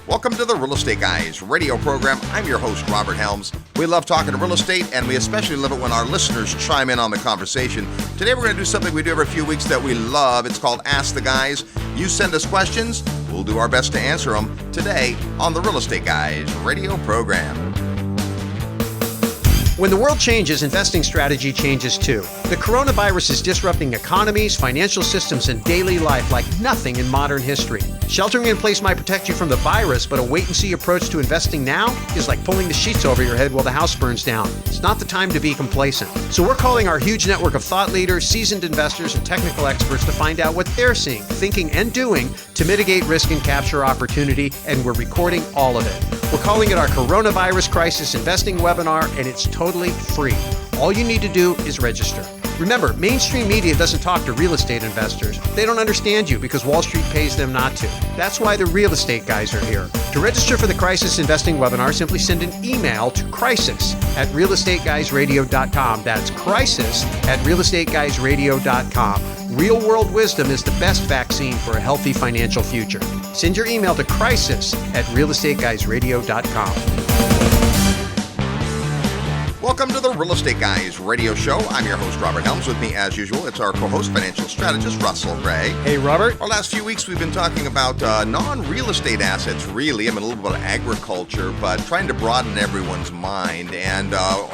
Welcome to the Real Estate Guys radio program. I'm your host, Robert Helms. We love talking to real estate, and we especially love it when our listeners chime in on the conversation. Today, we're going to do something we do every few weeks that we love. It's called Ask the Guys. You send us questions. We'll do our best to answer them today on the Real Estate Guys radio program. When the world changes, investing strategy changes too. The coronavirus is disrupting economies, financial systems, and daily life like nothing in modern history. Sheltering in place might protect you from the virus, but a wait-and-see approach to investing now is like pulling the sheets over your head while the house burns down. It's not the time to be complacent. So we're calling our huge network of thought leaders, seasoned investors, and technical experts to find out what they're seeing, thinking, and doing to mitigate risk and capture opportunity, and we're recording all of it. We're calling it our Coronavirus Crisis Investing Webinar, and it's totally free. All you need to do is register. Remember, mainstream media doesn't talk to real estate investors. They don't understand you because Wall Street pays them not to. That's why the Real Estate Guys are here. To register for the Crisis Investing Webinar, simply send an email to crisis@realestateguysradio.com. That's crisis@realestateguysradio.com. Real-world wisdom is the best vaccine for a healthy financial future. Send your email to crisis@realestateguysradio.com. Welcome to the Real Estate Guys radio show. I'm your host, Robert Helms. With me, as usual, it's our co-host, financial strategist, Russell Gray. Hey, Robert. Our last few weeks, we've been talking about non-real estate assets, really. I mean, a little bit of agriculture, but trying to broaden everyone's mind. And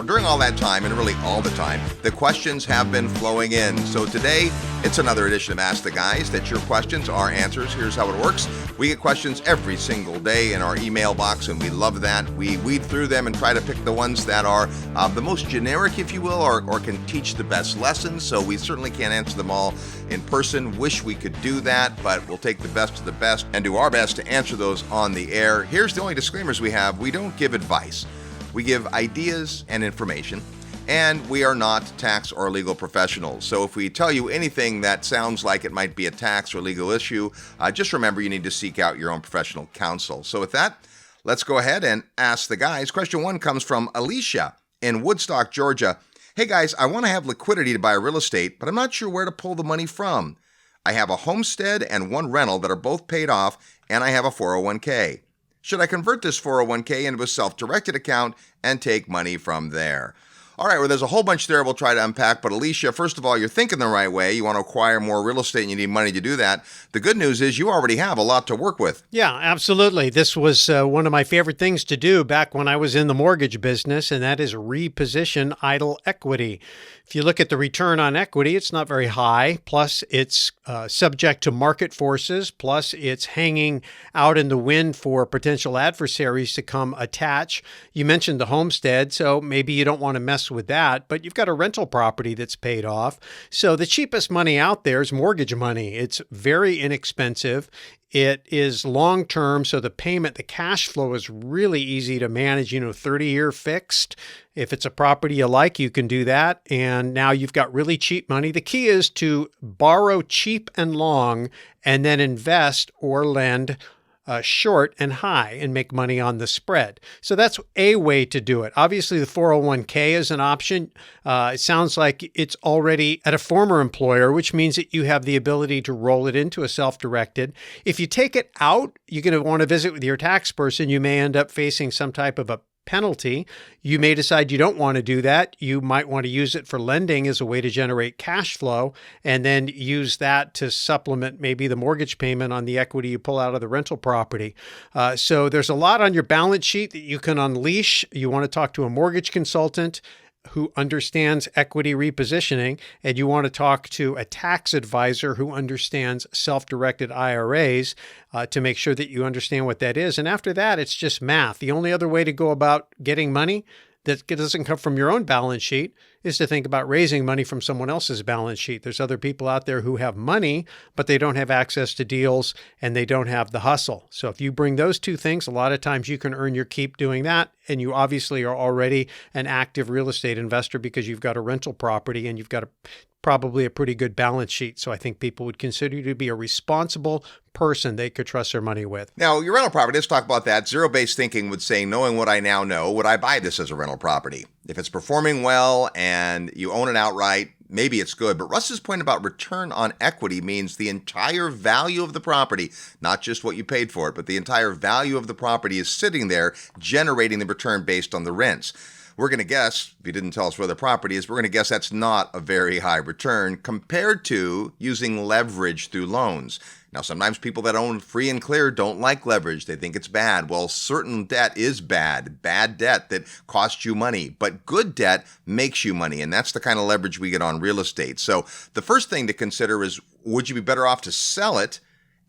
during all that time, and really all the time, the questions have been flowing in. So today, it's another edition of Ask the Guys. That's your questions, our answers. Here's how it works. We get questions every single day in our email box, and we love that. We weed through them and try to pick the ones that are the most generic, if you will, or can teach the best lessons. So we certainly can't answer them all in person. Wish we could do that, but we'll take the best of the best and do our best to answer those on the air. Here's the only disclaimers we have. We don't give advice. We give ideas and information, and we are not tax or legal professionals. So if we tell you anything that sounds like it might be a tax or legal issue, just remember you need to seek out your own professional counsel. So with that, let's go ahead and ask the guys. Question 1 comes from Alicia in Woodstock, Georgia. Hey guys, I want to have liquidity to buy real estate, but I'm not sure where to pull the money from. I have a homestead and one rental that are both paid off, and I have a 401k. Should I convert this 401k into a self-directed account and take money from there? All right, well, there's a whole bunch there we'll try to unpack. But Alicia, first of all, you're thinking the right way. You want to acquire more real estate and you need money to do that. The good news is you already have a lot to work with. Yeah, absolutely. This was one of my favorite things to do back when I was in the mortgage business, and that is reposition idle equity. If you look at the return on equity, it's not very high. Plus, it's subject to market forces. Plus, it's hanging out in the wind for potential adversaries to come attach. You mentioned the homestead, so maybe you don't want to mess with that, but you've got a rental property that's paid off. So the cheapest money out there is mortgage money. It's very inexpensive. It is long-term, so the payment, the cash flow is really easy to manage, 30-year fixed. If it's a property you like, you can do that. And now you've got really cheap money. The key is to borrow cheap and long and then invest or lend short and high and make money on the spread. So that's a way to do it. Obviously, the 401k is an option. It sounds like it's already at a former employer, which means that you have the ability to roll it into a self-directed. If you take it out, you're going to want to visit with your tax person. You may end up facing some type of a penalty. You may decide you don't want to do that. You might want to use it for lending as a way to generate cash flow and then use that to supplement maybe the mortgage payment on the equity you pull out of the rental property. So there's a lot on your balance sheet that you can unleash. You want to talk to a mortgage consultant who understands equity repositioning, and you want to talk to a tax advisor who understands self-directed IRAs to make sure that you understand what that is. And after that, it's just math. The only other way to go about getting money that doesn't come from your own balance sheet is to think about raising money from someone else's balance sheet. There's other people out there who have money, but they don't have access to deals and they don't have the hustle. So if you bring those two things, a lot of times you can earn your keep doing that. And you obviously are already an active real estate investor because you've got a rental property and you've got probably a pretty good balance sheet. So I think people would consider you to be a responsible person they could trust their money with. Now, your rental property, let's talk about that. Zero-based thinking would say, knowing what I now know, would I buy this as a rental property? If it's performing well and you own it outright, maybe it's good. But Russ's point about return on equity means the entire value of the property, not just what you paid for it, but the entire value of the property is sitting there generating the return based on the rents. We're going to guess, if you didn't tell us where the property is, we're going to guess that's not a very high return compared to using leverage through loans. Now, sometimes people that own free and clear don't like leverage. They think it's bad. Well, certain debt is bad debt that costs you money, but good debt makes you money. And that's the kind of leverage we get on real estate. So the first thing to consider is, would you be better off to sell it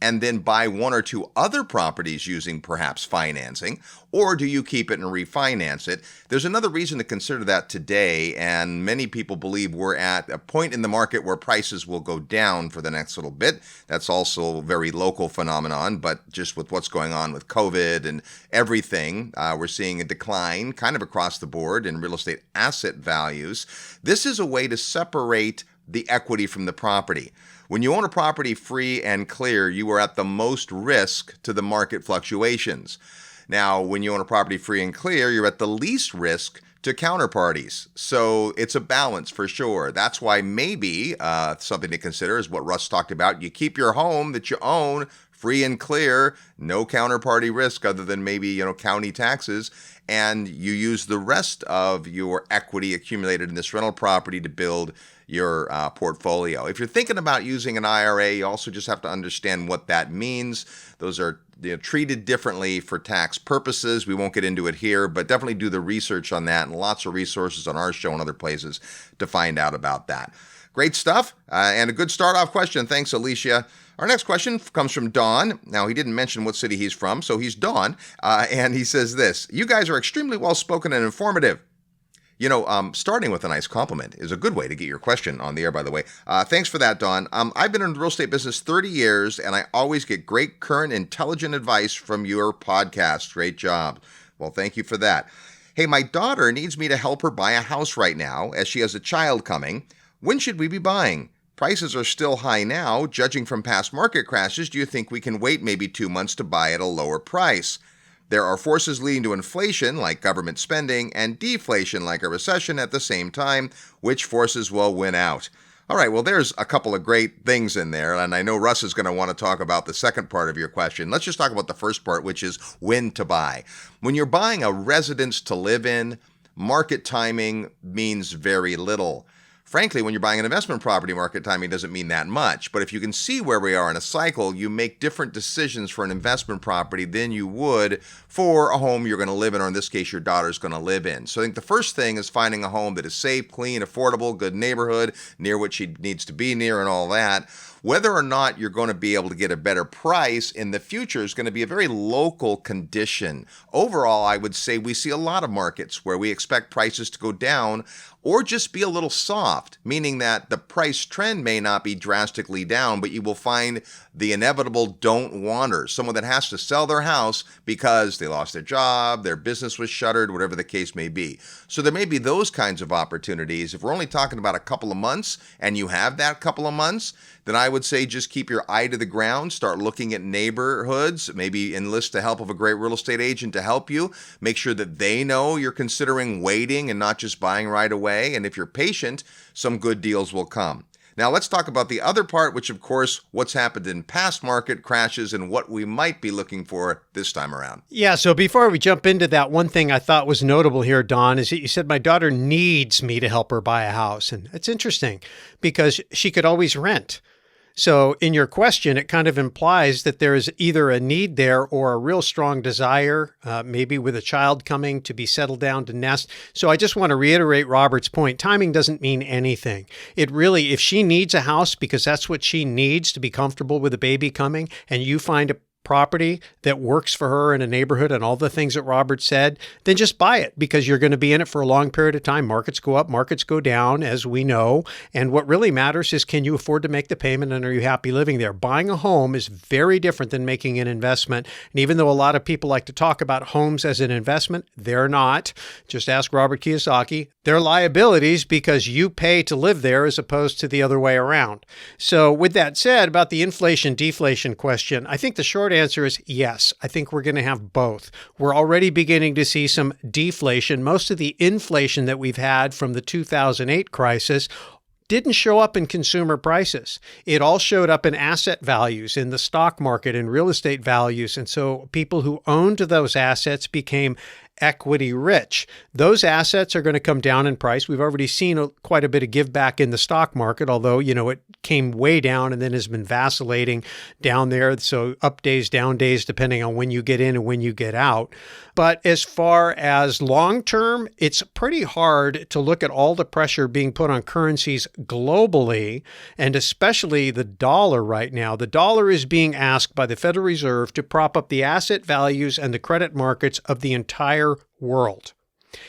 and then buy one or two other properties using perhaps financing, or do you keep it and refinance it? There's another reason to consider that today, and many people believe we're at a point in the market where prices will go down for the next little bit. That's also a very local phenomenon, but just with what's going on with COVID and everything, we're seeing a decline kind of across the board in real estate asset values. This is a way to separate the equity from the property. When you own a property free and clear, you are at the most risk to the market fluctuations. Now, when you own a property free and clear, you're at the least risk to counterparties. So it's a balance for sure. That's why maybe something to consider is what Russ talked about. You keep your home that you own free and clear, no counterparty risk other than maybe, county taxes, and you use the rest of your equity accumulated in this rental property to build your portfolio. If you're thinking about using an IRA, you also just have to understand what that means. Those are treated differently for tax purposes. We won't get into it here, but definitely do the research on that, and lots of resources on our show and other places to find out about that. Great stuff, and a good start-off question. Thanks, Alicia. Our next question comes from Don. Now, he didn't mention what city he's from, so he's Don, and he says this: you guys are extremely well-spoken and informative. Starting with a nice compliment is a good way to get your question on the air, by the way. Thanks for that, Don. I've been in the real estate business 30 years, and I always get great, current, intelligent advice from your podcast. Great job. Well, thank you for that. Hey, my daughter needs me to help her buy a house right now, as she has a child coming. When should we be buying? Prices are still high now. Judging from past market crashes, do you think we can wait maybe 2 months to buy at a lower price? There are forces leading to inflation, like government spending, and deflation, like a recession, at the same time. Which forces will win out? All right, well, there's a couple of great things in there, and I know Russ is going to want to talk about the second part of your question. Let's just talk about the first part, which is when to buy. When you're buying a residence to live in, market timing means very little. Frankly, when you're buying an investment property, market timing doesn't mean that much. But if you can see where we are in a cycle, you make different decisions for an investment property than you would for a home you're going to live in, or in this case, your daughter's going to live in. So I think the first thing is finding a home that is safe, clean, affordable, good neighborhood, near what she needs to be near and all that. Whether or not you're going to be able to get a better price in the future is going to be a very local condition. Overall, I would say we see a lot of markets where we expect prices to go down or just be a little soft, meaning that the price trend may not be drastically down, but you will find the inevitable don't-wanter, someone that has to sell their house because they lost their job, their business was shuttered, whatever the case may be. So there may be those kinds of opportunities. If we're only talking about a couple of months and you have that couple of months, then I would say just keep your eye to the ground, start looking at neighborhoods, maybe enlist the help of a great real estate agent to help you. Make sure that they know you're considering waiting and not just buying right away. And if you're patient, some good deals will come. Now let's talk about the other part, which of course, what's happened in past market crashes and what we might be looking for this time around. Yeah, so before we jump into that, one thing I thought was notable here, Don, is that you said my daughter needs me to help her buy a house. And it's interesting because she could always rent. So in your question, it kind of implies that there is either a need there or a real strong desire, maybe with a child coming, to be settled down to nest. So I just want to reiterate Robert's point. Timing doesn't mean anything. It really, if she needs a house because that's what she needs to be comfortable with a baby coming, and you find a property that works for her in a neighborhood and all the things that Robert said, then just buy it because you're going to be in it for a long period of time. Markets go up, markets go down, as we know. And what really matters is, can you afford to make the payment and are you happy living there? Buying a home is very different than making an investment. And even though a lot of people like to talk about homes as an investment, they're not. Just ask Robert Kiyosaki. They're liabilities because you pay to live there as opposed to the other way around. So with that said, about the inflation-deflation question, I think the short answer is yes. I think we're going to have both. We're already beginning to see some deflation. Most of the inflation that we've had from the 2008 crisis didn't show up in consumer prices. It all showed up in asset values, in the stock market, in real estate values. And so people who owned those assets became equity rich. Those assets are going to come down in price. We've already seen quite a bit of give back in the stock market, although, it came way down and then has been vacillating down there. So up days, down days, depending on when you get in and when you get out. But as far as long term, it's pretty hard to look at all the pressure being put on currencies globally, and especially the dollar right now. The dollar is being asked by the Federal Reserve to prop up the asset values and the credit markets of the entire world.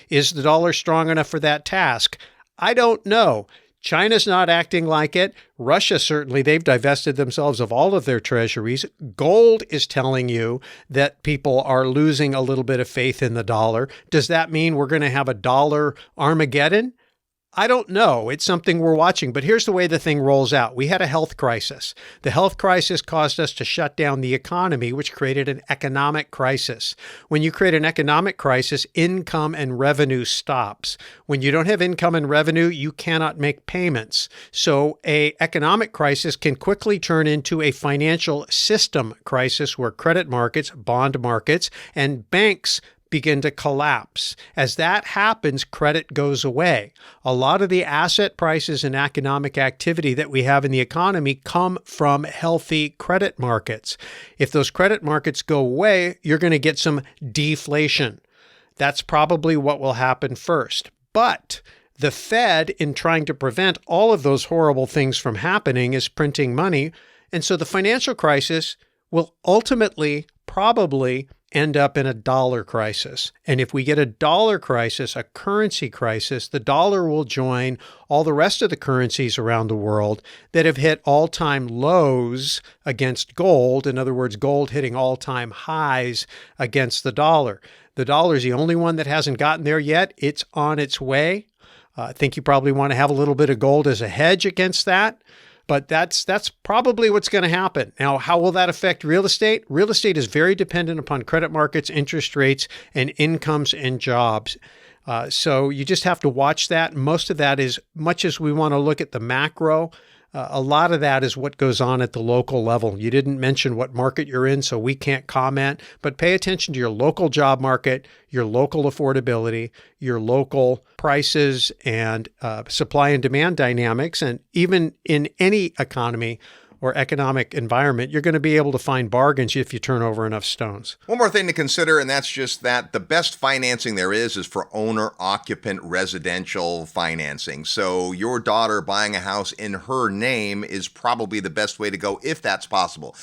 Is the dollar strong enough for that task? I don't know. China's not acting like it. Russia, certainly, they've divested themselves of all of their treasuries. Gold is telling you that people are losing a little bit of faith in the dollar. Does that mean we're going to have a dollar Armageddon? I don't know. It's something we're watching, but here's the way the thing rolls out. We had a health crisis. The health crisis caused us to shut down the economy, which created an economic crisis. When you create an economic crisis, income and revenue stops. When you don't have income and revenue, you cannot make payments. So an economic crisis can quickly turn into a financial system crisis where credit markets, bond markets, and banks begin to collapse. As that happens, credit goes away. A lot of the asset prices and economic activity that we have in the economy come from healthy credit markets. If those credit markets go away, you're going to get some deflation. That's probably what will happen first. But the Fed, in trying to prevent all of those horrible things from happening, is printing money. And so the financial crisis will ultimately probably end up in a dollar crisis. And if we get a dollar crisis, a currency crisis, the dollar will join all the rest of the currencies around the world that have hit all-time lows against gold. In other words, gold hitting all-time highs against the dollar. The dollar is the only one that hasn't gotten there yet. It's on its way. I think you probably want to have a little bit of gold as a hedge against that. But that's probably what's going to happen. Now, how will that affect real estate? Real estate is very dependent upon credit markets, interest rates, and incomes and jobs. So you just have to watch that. Most of that, as much as we want to look at the macro, a lot of that is what goes on at the local level. You didn't mention what market you're in, so we can't comment, but pay attention to your local job market, your local affordability, your local prices and supply and demand dynamics. And even in any economy or economic environment, you're going to be able to find bargains if you turn over enough stones. One more thing to consider, and that's just that the best financing there is for owner-occupant residential financing. So your daughter buying a house in her name is probably the best way to go if that's possible.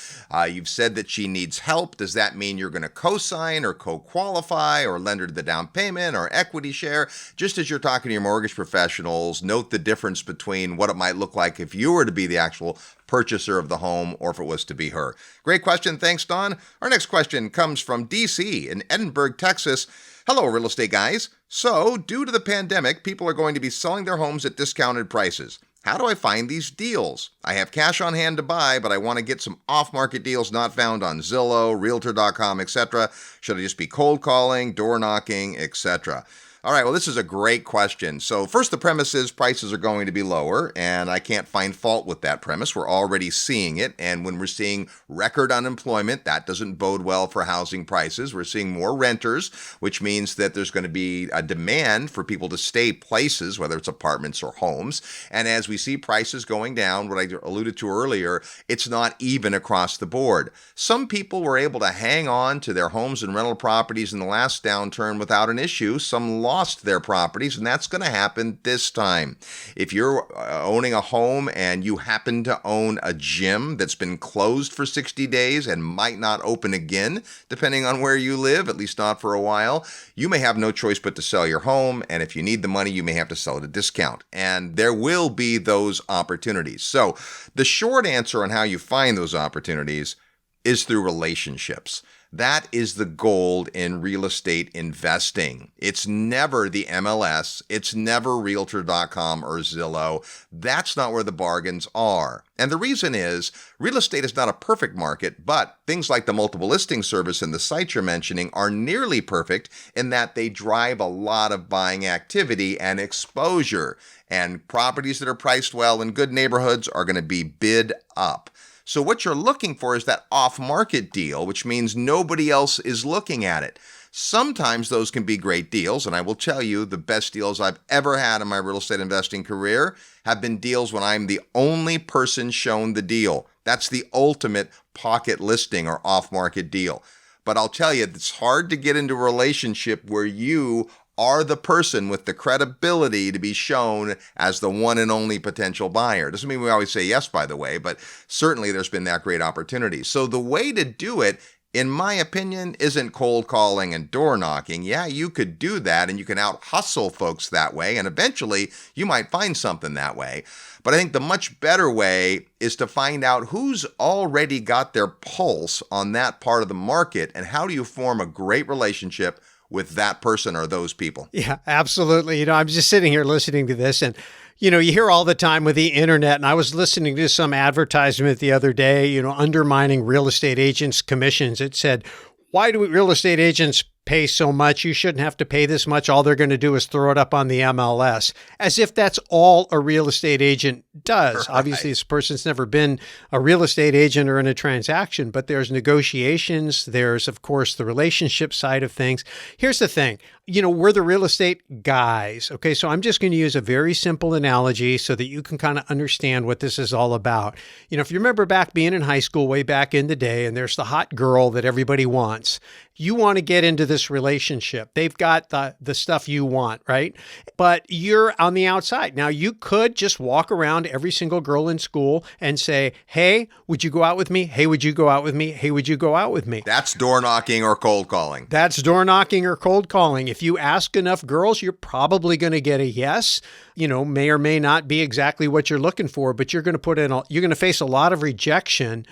You've said that she needs help. Does that mean you're going to co-sign or co-qualify or lend her the down payment or equity share? Just as you're talking to your mortgage professionals, note the difference between what it might look like if you were to be the actual purchaser of the home or if it was to be her. Great question. Thanks, Don. Our next question comes from DC in Edinburgh, Texas. Hello, real estate guys. So, due to the pandemic, people are going to be selling their homes at discounted prices. How do I find these deals? I have cash on hand to buy, but I want to get some off-market deals not found on Zillow, Realtor.com, etc. Should I just be cold calling, door knocking, etc.? All right, well, this is a great question. So first, the premise is prices are going to be lower, and I can't find fault with that premise. We're already seeing it, and when we're seeing record unemployment, that doesn't bode well for housing prices. We're seeing more renters, which means that there's going to be a demand for people to stay places, whether it's apartments or homes. And as we see prices going down, what I alluded to earlier, it's not even across the board. Some people were able to hang on to their homes and rental properties in the last downturn without an issue. Some lost their properties, and that's going to happen this time. If you're owning a home and you happen to own a gym that's been closed for 60 days and might not open again, depending on where you live, at least not for a while, you may have no choice but to sell your home, and if you need the money, you may have to sell at a discount. And there will be those opportunities. So the short answer on how you find those opportunities, is through relationships. That is the gold in real estate investing. It's never the MLS. It's never Realtor.com or Zillow. That's not where the bargains are. And the reason is real estate is not a perfect market, but things like the multiple listing service and the sites you're mentioning are nearly perfect in that they drive a lot of buying activity and exposure. And properties that are priced well in good neighborhoods are going to be bid up. So what you're looking for is that off-market deal, which means nobody else is looking at it. Sometimes those can be great deals, and I will tell you the best deals I've ever had in my real estate investing career have been deals when I'm the only person shown the deal. That's the ultimate pocket listing or off-market deal. But I'll tell you, it's hard to get into a relationship where you are the person with the credibility to be shown as the one and only potential buyer. Doesn't mean we always say yes, by the way, but certainly there's been that great opportunity. So the way to do it, in my opinion, isn't cold calling and door knocking. Yeah, you could do that and you can out hustle folks that way, and eventually you might find something that way. But I think the much better way is to find out who's already got their pulse on that part of the market and how do you form a great relationship with that person or those people. Yeah, absolutely. I'm just sitting here listening to this and, you hear all the time with the internet, and I was listening to some advertisement the other day, undermining real estate agents' commissions. It said, why do real estate agents pay so much? You shouldn't have to pay this much. All they're going to do is throw it up on the MLS, as if that's all a real estate agent does. Right. Obviously, this person's never been a real estate agent or in a transaction, but there's negotiations. There's, of course, the relationship side of things. Here's the thing. We're the real estate guys. Okay, so I'm just going to use a very simple analogy so that you can kind of understand what this is all about. If you remember back being in high school way back in the day, and there's the hot girl that everybody wants. You want to get into this relationship. They've got the stuff you want, right? But you're on the outside. Now, you could just walk around every single girl in school and say, hey, would you go out with me? Hey, would you go out with me? Hey, would you go out with me? That's door knocking or cold calling. That's door knocking or cold calling. If you ask enough girls, you're probably going to get a yes. May or may not be exactly what you're looking for, but you're going to face a lot of rejection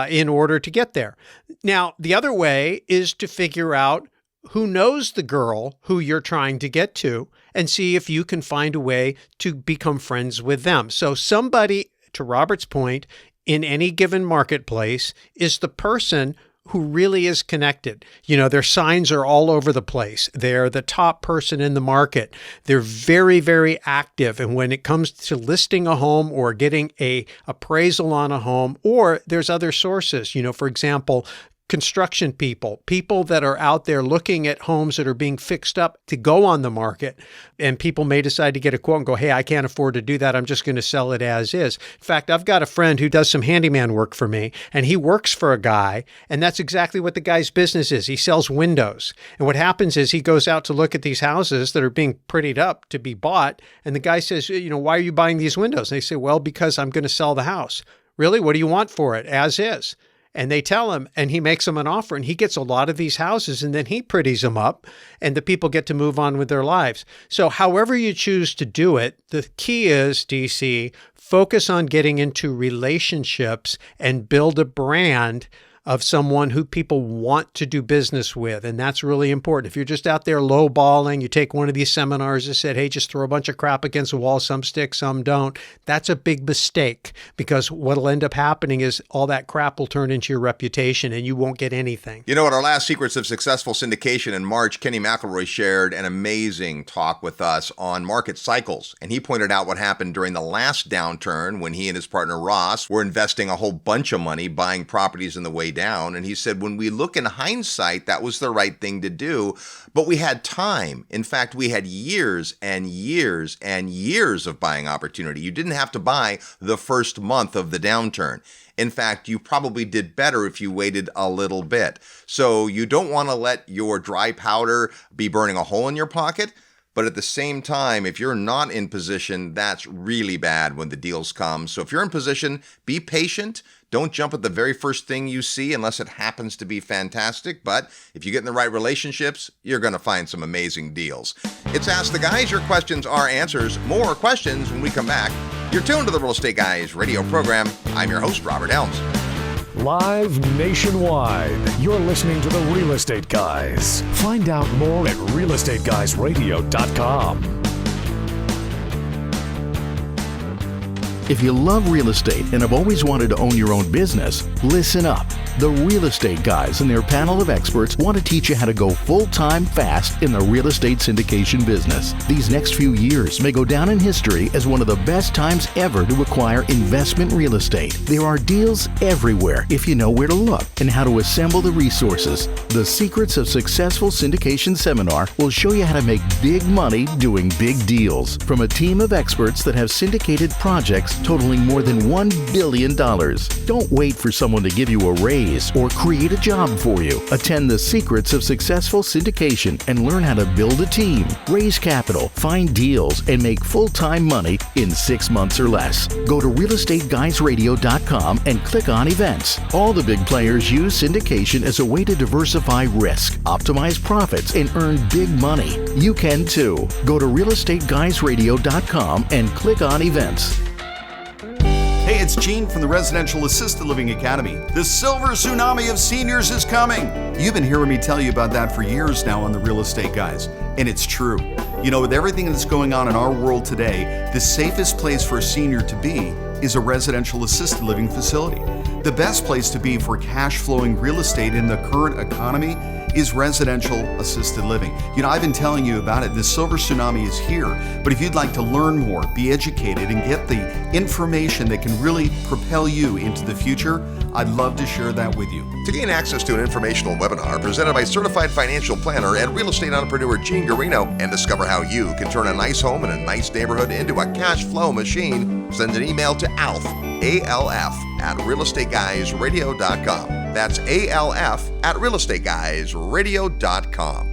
in order to get there. Now, the other way is to figure out who knows the girl who you're trying to get to and see if you can find a way to become friends with them. So somebody, to Robert's point, in any given marketplace is the person who really is connected. Their signs are all over the place. They're the top person in the market. They're very, very active. And when it comes to listing a home or getting a appraisal on a home, or there's other sources, for example, construction people that are out there looking at homes that are being fixed up to go on the market. And people may decide to get a quote and go, hey, I can't afford to do that. I'm just going to sell it as is. In fact, I've got a friend who does some handyman work for me, and he works for a guy, and that's exactly what the guy's business is. He sells windows. And what happens is he goes out to look at these houses that are being prettied up to be bought, and the guy says, why are you buying these windows? And they say, well, because I'm going to sell the house. Really? What do you want for it? As is. And they tell him, and he makes them an offer, and he gets a lot of these houses, and then he pretties them up, and the people get to move on with their lives. So however you choose to do it, the key is, DC, focus on getting into relationships and build a brand of someone who people want to do business with. And that's really important. If you're just out there lowballing, you take one of these seminars that said, hey, just throw a bunch of crap against the wall, some stick, some don't. That's a big mistake, because what'll end up happening is all that crap will turn into your reputation and you won't get anything. At our last Secrets of Successful Syndication in March, Kenny McElroy shared an amazing talk with us on market cycles. And he pointed out what happened during the last downturn when he and his partner Ross were investing a whole bunch of money buying properties in the way down. And he said, when we look in hindsight, that was the right thing to do, but we had time. In fact, we had years and years and years of buying opportunity. You didn't have to buy the first month of the downturn. In fact, you probably did better if you waited a little bit. So you don't want to let your dry powder be burning a hole in your pocket. But at the same time, if you're not in position, that's really bad when the deals come. So if you're in position, be patient. Don't jump at the very first thing you see unless it happens to be fantastic. But if you get in the right relationships, you're going to find some amazing deals. It's Ask the Guys. Your questions are answers. More questions when we come back. You're tuned to the Real Estate Guys radio program. I'm your host, Robert Helms. Live nationwide. You're listening to the Real Estate Guys. Find out more at realestateguysradio.com. If you love real estate and have always wanted to own your own business, listen up. The Real Estate Guys and their panel of experts want to teach you how to go full-time fast in the real estate syndication business. These next few years may go down in history as one of the best times ever to acquire investment real estate. There are deals everywhere if you know where to look and how to assemble the resources. The Secrets of Successful Syndication seminar will show you how to make big money doing big deals from a team of experts that have syndicated projects totaling more than $1 billion. Don't wait for someone to give you a raise or create a job for you. Attend the Secrets of Successful Syndication and learn how to build a team, raise capital, find deals, and make full-time money in 6 months or less. Go to realestateguysradio.com and click on events. All the big players use syndication as a way to diversify risk, optimize profits, and earn big money. You can too. Go to realestateguysradio.com and click on events. Hey, it's Gene from the Residential Assisted Living Academy. The silver tsunami of seniors is coming. You've been hearing me tell you about that for years now on the Real Estate Guys, and it's true. You know, with everything that's going on in our world today, the safest place for a senior to be is a residential assisted living facility. The best place to be for cash flowing real estate in the current economy is residential assisted living. You know, I've been telling you about it. The silver tsunami is here. But if you'd like to learn more, be educated, and get the information that can really propel you into the future, I'd love to share that with you. To gain access to an informational webinar presented by certified financial planner and real estate entrepreneur Gene Garino, and discover how you can turn a nice home in a nice neighborhood into a cash flow machine, send an email to ALF, A-L-F, at realestateguysradio.com. That's ALF at realestateguysradio.com.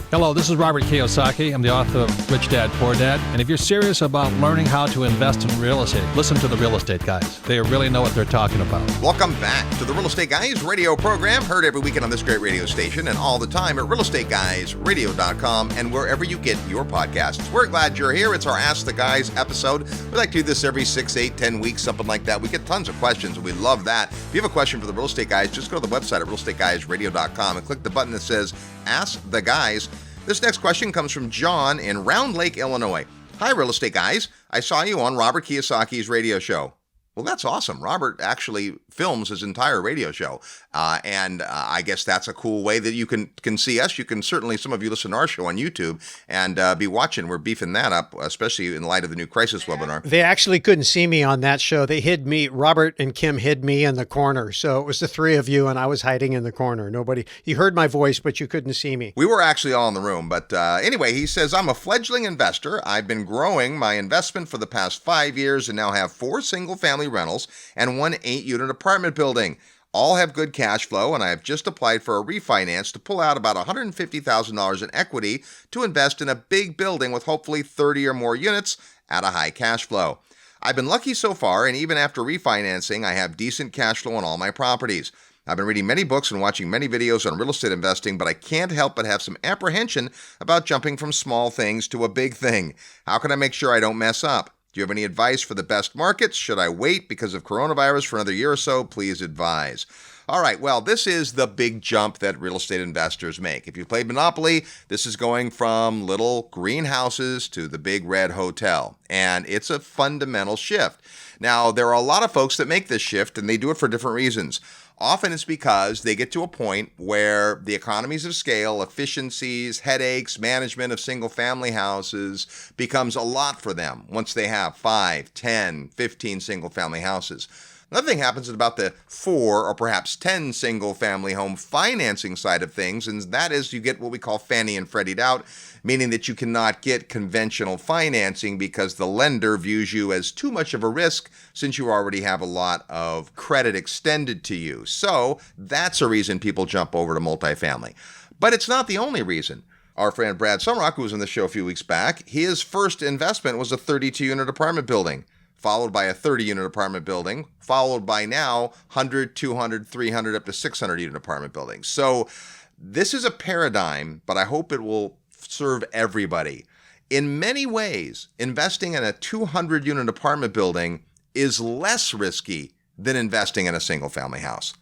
Hello, this is Robert Kiyosaki. I'm the author of Rich Dad, Poor Dad. And if you're serious about learning how to invest in real estate, listen to the Real Estate Guys. They really know what they're talking about. Welcome back to the Real Estate Guys radio program, heard every weekend on this great radio station and all the time at realestateguysradio.com and wherever you get your podcasts. We're glad you're here. It's our Ask the Guys episode. We like to do this every 6, 8, 10 weeks, something like that. We get tons of questions, and we love that. If you have a question for the Real Estate Guys, just go to the website at realestateguysradio.com and click the button that says Ask the Guys. This next question comes from John in Round Lake, Illinois. Hi, Real Estate Guys. I saw you on Robert Kiyosaki's radio show. Well, that's awesome. Robert actually films his entire radio show. And I guess that's a cool way that you can see us. You can certainly, some of you listen to our show on YouTube and be watching. We're beefing that up, especially in light of the new crisis webinar. They actually couldn't see me on that show. They hid me. Robert and Kim hid me in the corner. So it was the three of you, and I was hiding in the corner. Nobody, you heard my voice, but you couldn't see me. We were actually all in the room. But anyway, he says, I'm a fledgling investor. I've been growing my investment for the past 5 years and now have 4 single-family rentals and 1 8-unit apartment building. All have good cash flow, and I have just applied for a refinance to pull out about $150,000 in equity to invest in a big building with hopefully 30 or more units at a high cash flow. I've been lucky so far, and even after refinancing, I have decent cash flow on all my properties. I've been reading many books and watching many videos on real estate investing, but I can't help but have some apprehension about jumping from small things to a big thing. How can I make sure I don't mess up? Do you have any advice for the best markets? Should I wait because of coronavirus for another year or so? Please advise. All right, well, this is the big jump that real estate investors make. If you play Monopoly, this is going from little greenhouses to the big red hotel, and it's a fundamental shift. Now, there are a lot of folks that make this shift, and they do it for different reasons. Often it's because they get to a point where the economies of scale, efficiencies, headaches, management of single-family houses becomes a lot for them once they have 5, 10, 15 single-family houses. Another thing happens at about the 4 or perhaps 10 single-family home financing side of things, and that is you get what we call Fannie and Freddie'd out, meaning that you cannot get conventional financing because the lender views you as too much of a risk since you already have a lot of credit extended to you. So that's a reason people jump over to multifamily. But it's not the only reason. Our friend Brad Sumrock, who was on the show a few weeks back, his first investment was a 32-unit apartment building, followed by a 30-unit apartment building, followed by now 100, 200, 300, up to 600-unit apartment buildings. So this is a paradigm, but I hope it will serve everybody. In many ways, investing in a 200-unit apartment building is less risky than investing in a single family house.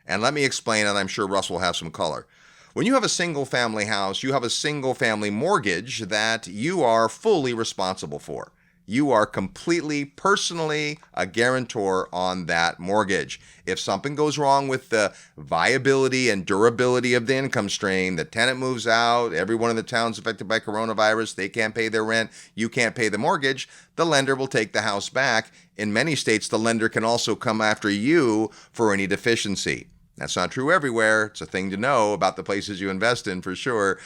And let me explain, and I'm sure Russ will have some color. When you have a single family house, you have a single family mortgage that you are fully responsible for. You are completely, personally a guarantor on that mortgage. If something goes wrong with the viability and durability of the income stream, the tenant moves out, everyone in the town's affected by coronavirus, they can't pay their rent, you can't pay the mortgage, the lender will take the house back. In many states, the lender can also come after you for any deficiency. That's not true everywhere. It's a thing to know about the places you invest in for sure.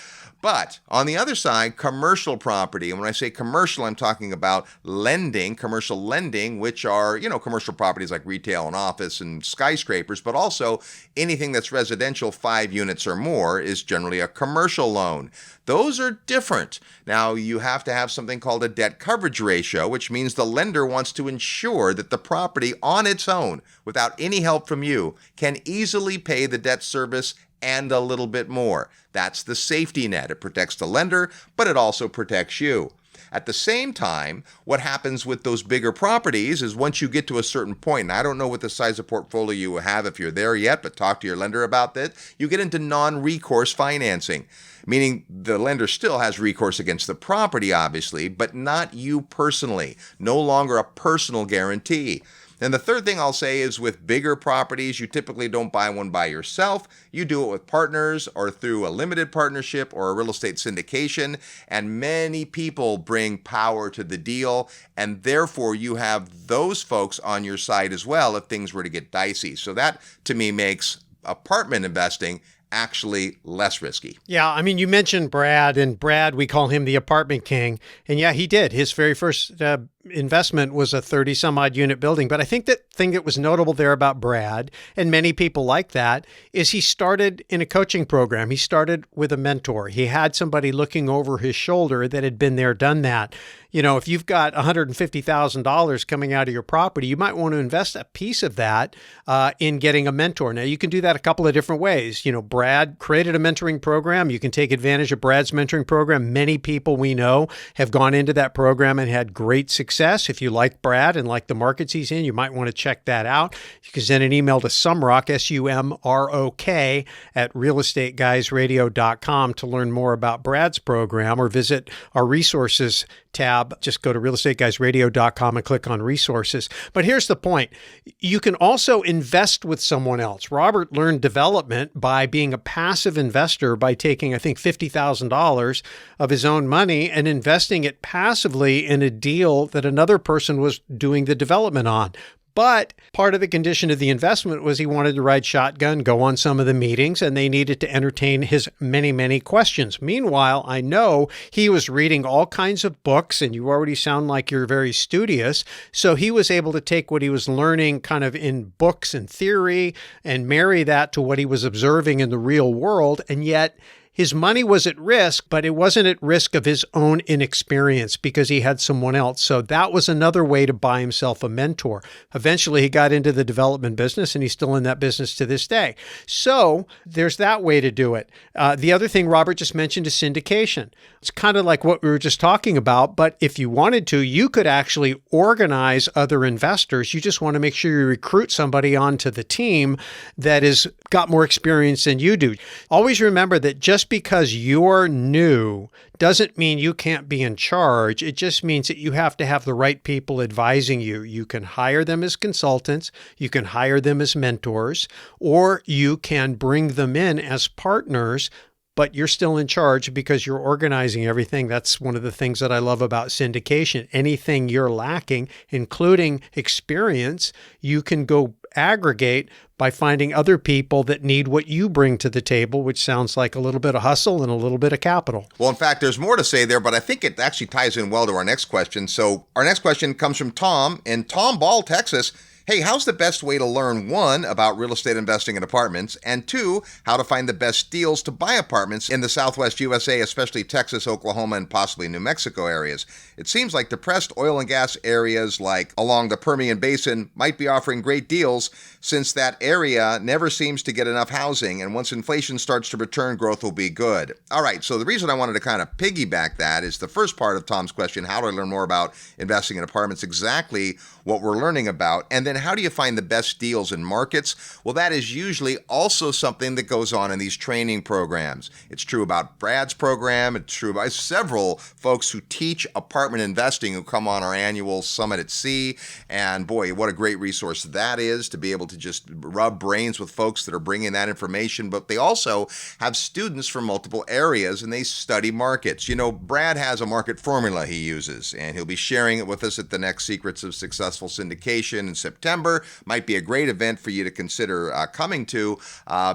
But on the other side, commercial property, and when I say commercial, I'm talking about lending, commercial lending, which are, commercial properties like retail and office and skyscrapers, but also anything that's residential, 5 units or more is generally a commercial loan. Those are different. Now, you have to have something called a debt coverage ratio, which means the lender wants to ensure that the property on its own, without any help from you, can easily pay the debt service and a little bit more. That's the safety net. It protects the lender, but it also protects you. At the same time, what happens with those bigger properties is once you get to a certain point, and I don't know what the size of portfolio you have if you're there yet, but talk to your lender about that, you get into non-recourse financing, meaning the lender still has recourse against the property, obviously, but not you personally. No longer a personal guarantee. And the third thing I'll say is with bigger properties, you typically don't buy one by yourself. You do it with partners or through a limited partnership or a real estate syndication. And many people bring power to the deal. And therefore, you have those folks on your side as well if things were to get dicey. So that, to me, makes apartment investing actually less risky. Yeah, I mean, you mentioned Brad, and Brad, we call him the apartment king. And yeah, he did. His very first investment was a 30-some-odd unit building. But I think that thing that was notable there about Brad, and many people like that, is he started in a coaching program. He started with a mentor. He had somebody looking over his shoulder that had been there, done that. If you've got $150,000 coming out of your property, you might want to invest a piece of that in getting a mentor. Now, you can do that a couple of different ways. Brad created a mentoring program. You can take advantage of Brad's mentoring program. Many people we know have gone into that program and had great success. If you like Brad and like the markets he's in, you might want to check that out. You can send an email to Sumrock, SUMROK, at realestateguysradio.com to learn more about Brad's program, or visit our resources tab. Just go to realestateguysradio.com and click on resources. But here's the point. You can also invest with someone else. Robert learned development by being a passive investor by taking, I think, $50,000 of his own money and investing it passively in a deal that another person was doing the development on. But part of the condition of the investment was he wanted to ride shotgun, go on some of the meetings, and they needed to entertain his many, many questions. Meanwhile, I know he was reading all kinds of books, and you already sound like you're very studious. So he was able to take what he was learning kind of in books and theory and marry that to what he was observing in the real world. And yet his money was at risk, but it wasn't at risk of his own inexperience because he had someone else. So that was another way to buy himself a mentor. Eventually, he got into the development business, and he's still in that business to this day. So there's that way to do it. The other thing Robert just mentioned is syndication. It's kind of like what we were just talking about, but if you wanted to, you could actually organize other investors. You just want to make sure you recruit somebody onto the team that has got more experience than you do. Always remember that just because you're new doesn't mean you can't be in charge. It just means that you have to have the right people advising you. You can hire them as consultants, you can hire them as mentors, or you can bring them in as partners, but you're still in charge because you're organizing everything. That's one of the things that I love about syndication. Anything you're lacking, including experience, you can go aggregate by finding other people that need what you bring to the table, which sounds like a little bit of hustle and a little bit of capital. Well, in fact, there's more to say there, but I think it actually ties in well to our next question. So our next question comes from Tom in Tom Ball, Texas. Hey, how's the best way to learn, one, about real estate investing in apartments, and two, how to find the best deals to buy apartments in the Southwest USA, especially Texas, Oklahoma, and possibly New Mexico areas? It seems like depressed oil and gas areas like along the Permian Basin might be offering great deals since that area never seems to get enough housing, and once inflation starts to return, growth will be good. All right, so the reason I wanted to kind of piggyback that is the first part of Tom's question, how do I learn more about investing in apartments, exactly what we're learning about, and then then how do you find the best deals in markets? Well, that is usually also something that goes on in these training programs. It's true about Brad's program. It's true about several folks who teach apartment investing who come on our annual Summit at Sea. And boy, what a great resource that is to be able to just rub brains with folks that are bringing that information. But they also have students from multiple areas and they study markets. Brad has a market formula he uses, and he'll be sharing it with us at the next Secrets of Successful Syndication in September. Might be a great event for you to consider coming to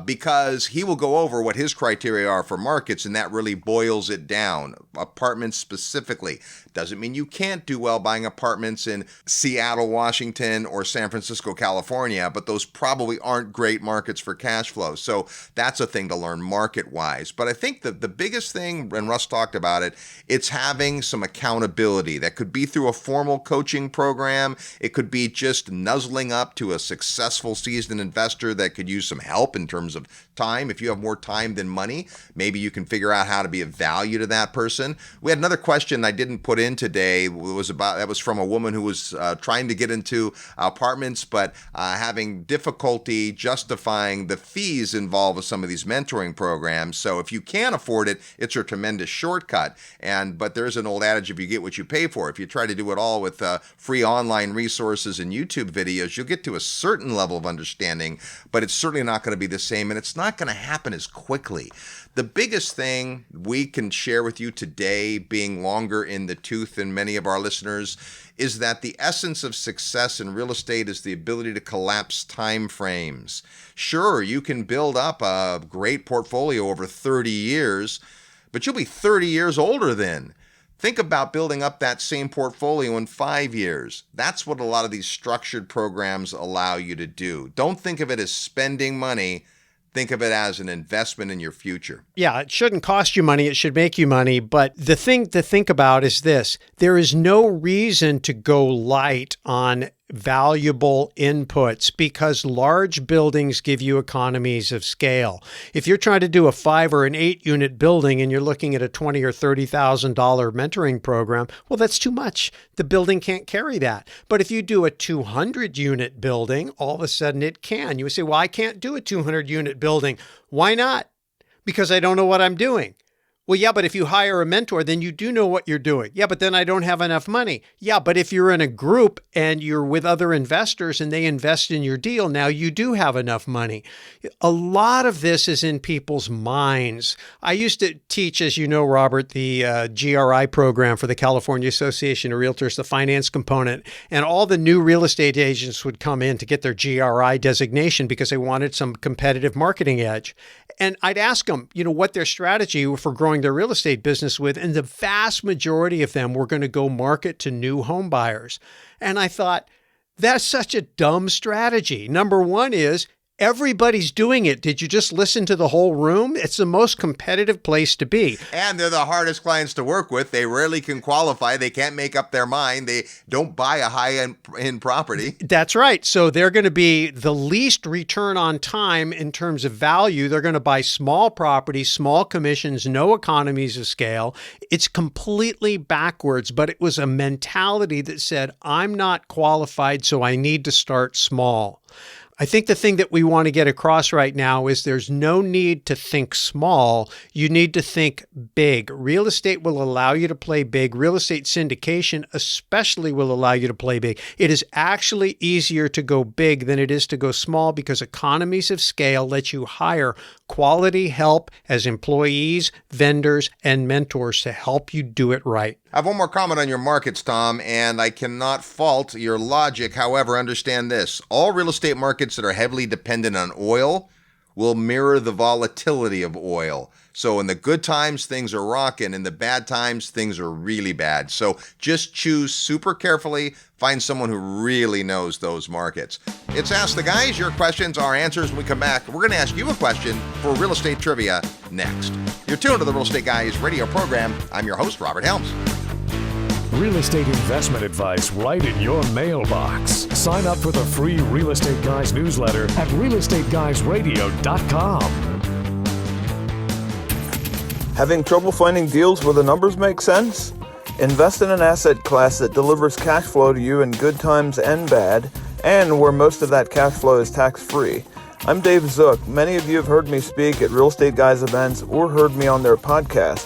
because he will go over what his criteria are for markets, and that really boils it down. Apartments specifically. Doesn't mean you can't do well buying apartments in Seattle, Washington, or San Francisco, California, but those probably aren't great markets for cash flow. So that's a thing to learn market-wise. But I think that the biggest thing, and Russ talked about it, it's having some accountability. That could be through a formal coaching program. It could be just nuzzling up to a successful seasoned investor that could use some help in terms of time. If you have more time than money, maybe you can figure out how to be of value to that person. We had another question I didn't put in today. That was from a woman who was trying to get into apartments, but having difficulty justifying the fees involved with some of these mentoring programs. So if you can afford it, it's a tremendous shortcut. But there's an old adage, if you get what you pay for. If you try to do it all with free online resources and YouTube videos, you'll get to a certain level of understanding, but it's certainly not going to be the same, and it's not going to happen as quickly. The biggest thing we can share with you today, being longer in the tooth than many of our listeners, is that the essence of success in real estate is the ability to collapse time frames. Sure, you can build up a great portfolio over 30 years, but you'll be 30 years older then. Think about building up that same portfolio in 5 years. That's what a lot of these structured programs allow you to do. Don't think of it as spending money. Think of it as an investment in your future. Yeah, it shouldn't cost you money. It should make you money. But the thing to think about is this. There is no reason to go light on valuable inputs because large buildings give you economies of scale. If you're trying to do a 5 or an 8 unit building and you're looking at a $20,000 or $30,000 mentoring program, well, that's too much. The building can't carry that. But if you do a 200 unit building, all of a sudden it can. You would say, well, I can't do a 200 unit building. Why not? Because I don't know what I'm doing. Well, yeah, but if you hire a mentor, then you do know what you're doing. Yeah, but then I don't have enough money. Yeah, but if you're in a group and you're with other investors and they invest in your deal, now you do have enough money. A lot of this is in people's minds. I used to teach, as you know, Robert, the GRI program for the California Association of Realtors, the finance component, and all the new real estate agents would come in to get their GRI designation because they wanted some competitive marketing edge. And I'd ask them, what their strategy for growing their real estate business with, and the vast majority of them were going to go market to new home buyers. And I thought, that's such a dumb strategy. Number one is, everybody's doing it. Did you just listen to the whole room? It's the most competitive place to be. And they're the hardest clients to work with. They rarely can qualify. They can't make up their mind. They don't buy a high-end property. That's right. So they're going to be the least return on time in terms of value. They're going to buy small properties, small commissions, no economies of scale. It's completely backwards, but it was a mentality that said, I'm not qualified, so I need to start small. I think the thing that we want to get across right now is there's no need to think small. You need to think big. Real estate will allow you to play big. Real estate syndication especially will allow you to play big. It is actually easier to go big than it is to go small because economies of scale let you hire quality help as employees, vendors, and mentors to help you do it right. I have one more comment on your markets, Tom, and I cannot fault your logic. However, understand this. All real estate markets that are heavily dependent on oil will mirror the volatility of oil. So in the good times, things are rocking. In the bad times, things are really bad. So just choose super carefully. Find someone who really knows those markets. It's Ask the Guys. Your questions, our answers. When we come back, we're going to ask you a question for real estate trivia next. You're tuned to the Real Estate Guys radio program. I'm your host, Robert Helms. Real estate investment advice right in your mailbox. Sign up for the free Real Estate Guys newsletter at realestateguysradio.com. Having trouble finding deals where the numbers make sense? Invest in an asset class that delivers cash flow to you in good times and bad, and where most of that cash flow is tax-free. I'm Dave Zook. Many of you have heard me speak at Real Estate Guys events or heard me on their podcast.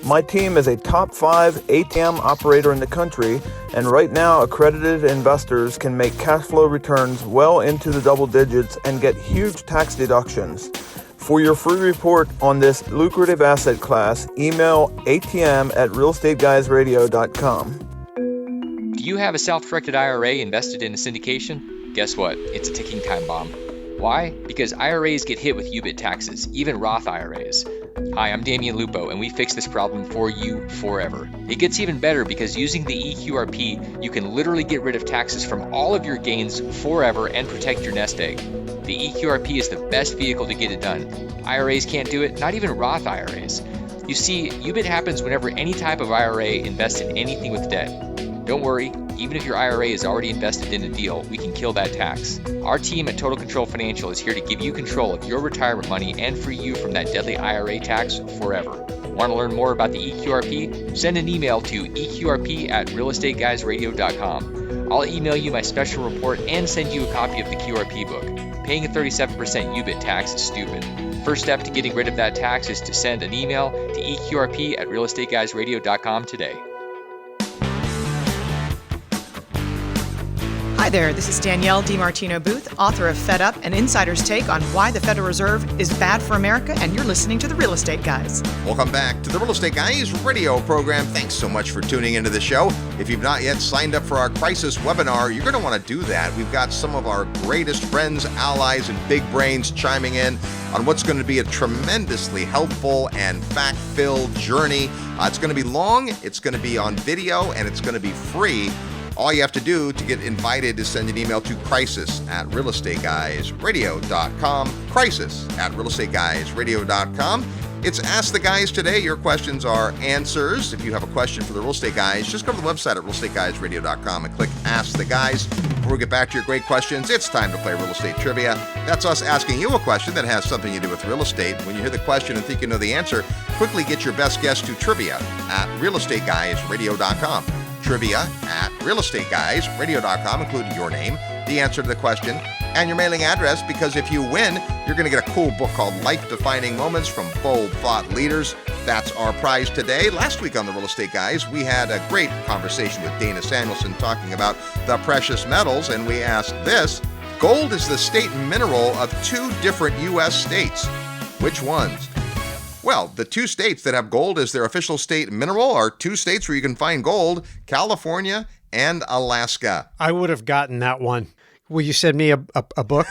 My team is a top 5 ATM operator in the country, and right now accredited investors can make cash flow returns well into the double digits and get huge tax deductions. For your free report on this lucrative asset class, email atm@realestateguysradio.com. Do you have a self-directed IRA invested in a syndication? Guess what? It's a ticking time bomb. Why? Because IRAs get hit with UBIT taxes, even Roth IRAs. Hi, I'm Damian Lupo, and we fix this problem for you forever. It gets even better because using the EQRP, you can literally get rid of taxes from all of your gains forever and protect your nest egg. The EQRP is the best vehicle to get it done. IRAs can't do it, not even Roth IRAs. You see, UBIT happens whenever any type of IRA invests in anything with debt. Don't worry, even if your IRA is already invested in a deal, we can kill that tax. Our team at Total Control Financial is here to give you control of your retirement money and free you from that deadly IRA tax forever. Want to learn more about the EQRP? Send an email to eqrp@realestateguysradio.com. I'll email you my special report and send you a copy of the QRP book. Paying a 37% UBIT tax is stupid. First step to getting rid of that tax is to send an email to eqrp@realestateguysradio.com today. Hi there, this is Danielle DiMartino Booth, author of Fed Up, an insider's take on why the Federal Reserve is bad for America, and you're listening to The Real Estate Guys. Welcome back to the Real Estate Guys radio program. Thanks so much for tuning into the show. If you've not yet signed up for our crisis webinar, you're going to want to do that. We've got some of our greatest friends, allies, and big brains chiming in on what's going to be a tremendously helpful and fact-filled journey. It's going to be long, it's going to be on video, and it's going to be free. All you have to do to get invited is send an email to crisis@realestateguysradio.com, crisis@realestateguysradio.com. It's Ask the Guys today. Your questions are answers. If you have a question for the Real Estate Guys, just go to the website at realestateguysradio.com and click Ask the Guys. Before we get back to your great questions, it's time to play Real Estate Trivia. That's us asking you a question that has something to do with real estate. When you hear the question and think you know the answer, quickly get your best guess to trivia@realestateguysradio.com. Trivia@realestateguysradio.com, including your name, the answer to the question, and your mailing address, because if you win, you're going to get a cool book called Life-Defining Moments from Bold Thought Leaders. That's our prize today. Last week on the Real Estate Guys, we had a great conversation with Dana Samuelson talking about the precious metals, and we asked this: gold is the state mineral of 2 different U.S. states. Which ones? Well, the 2 states that have gold as their official state mineral are 2 states where you can find gold: California and Alaska. I would have gotten that one. Will you send me a book?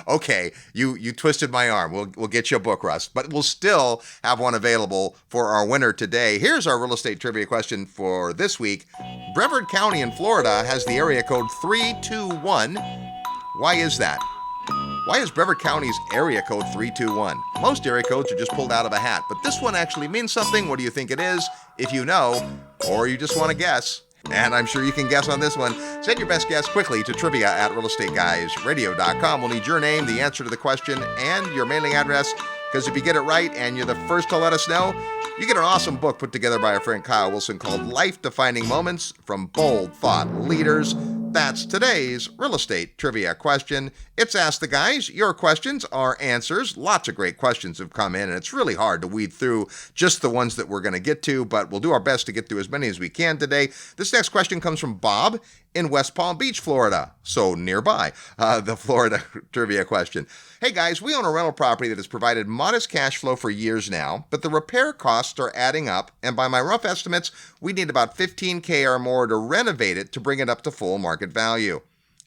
Okay, you twisted my arm. We'll get you a book, Russ, but we'll still have one available for our winner today. Here's our real estate trivia question for this week. Brevard County in Florida has the area code 321. Why is that? Why is Brevard County's area code 321? Most area codes are just pulled out of a hat, but this one actually means something. What do you think it is? If you know, or you just want to guess, and I'm sure you can guess on this one, send your best guess quickly to trivia@realestateguysradio.com. We'll need your name, the answer to the question, and your mailing address, because if you get it right and you're the first to let us know, you get an awesome book put together by our friend Kyle Wilson called Life-Defining Moments from Bold Thought Leaders. That's today's real estate trivia question. It's Ask the Guys. Your questions are answers. Lots of great questions have come in, and it's really hard to weed through just the ones that we're going to get to, but we'll do our best to get through as many as we can today. This next question comes from Bob in West Palm Beach, Florida, so nearby. The Florida trivia question. Hey guys, we own a rental property that has provided modest cash flow for years now, but the repair costs are adding up, and by my rough estimates, we need about $15,000 or more to renovate it to bring it up to full market value.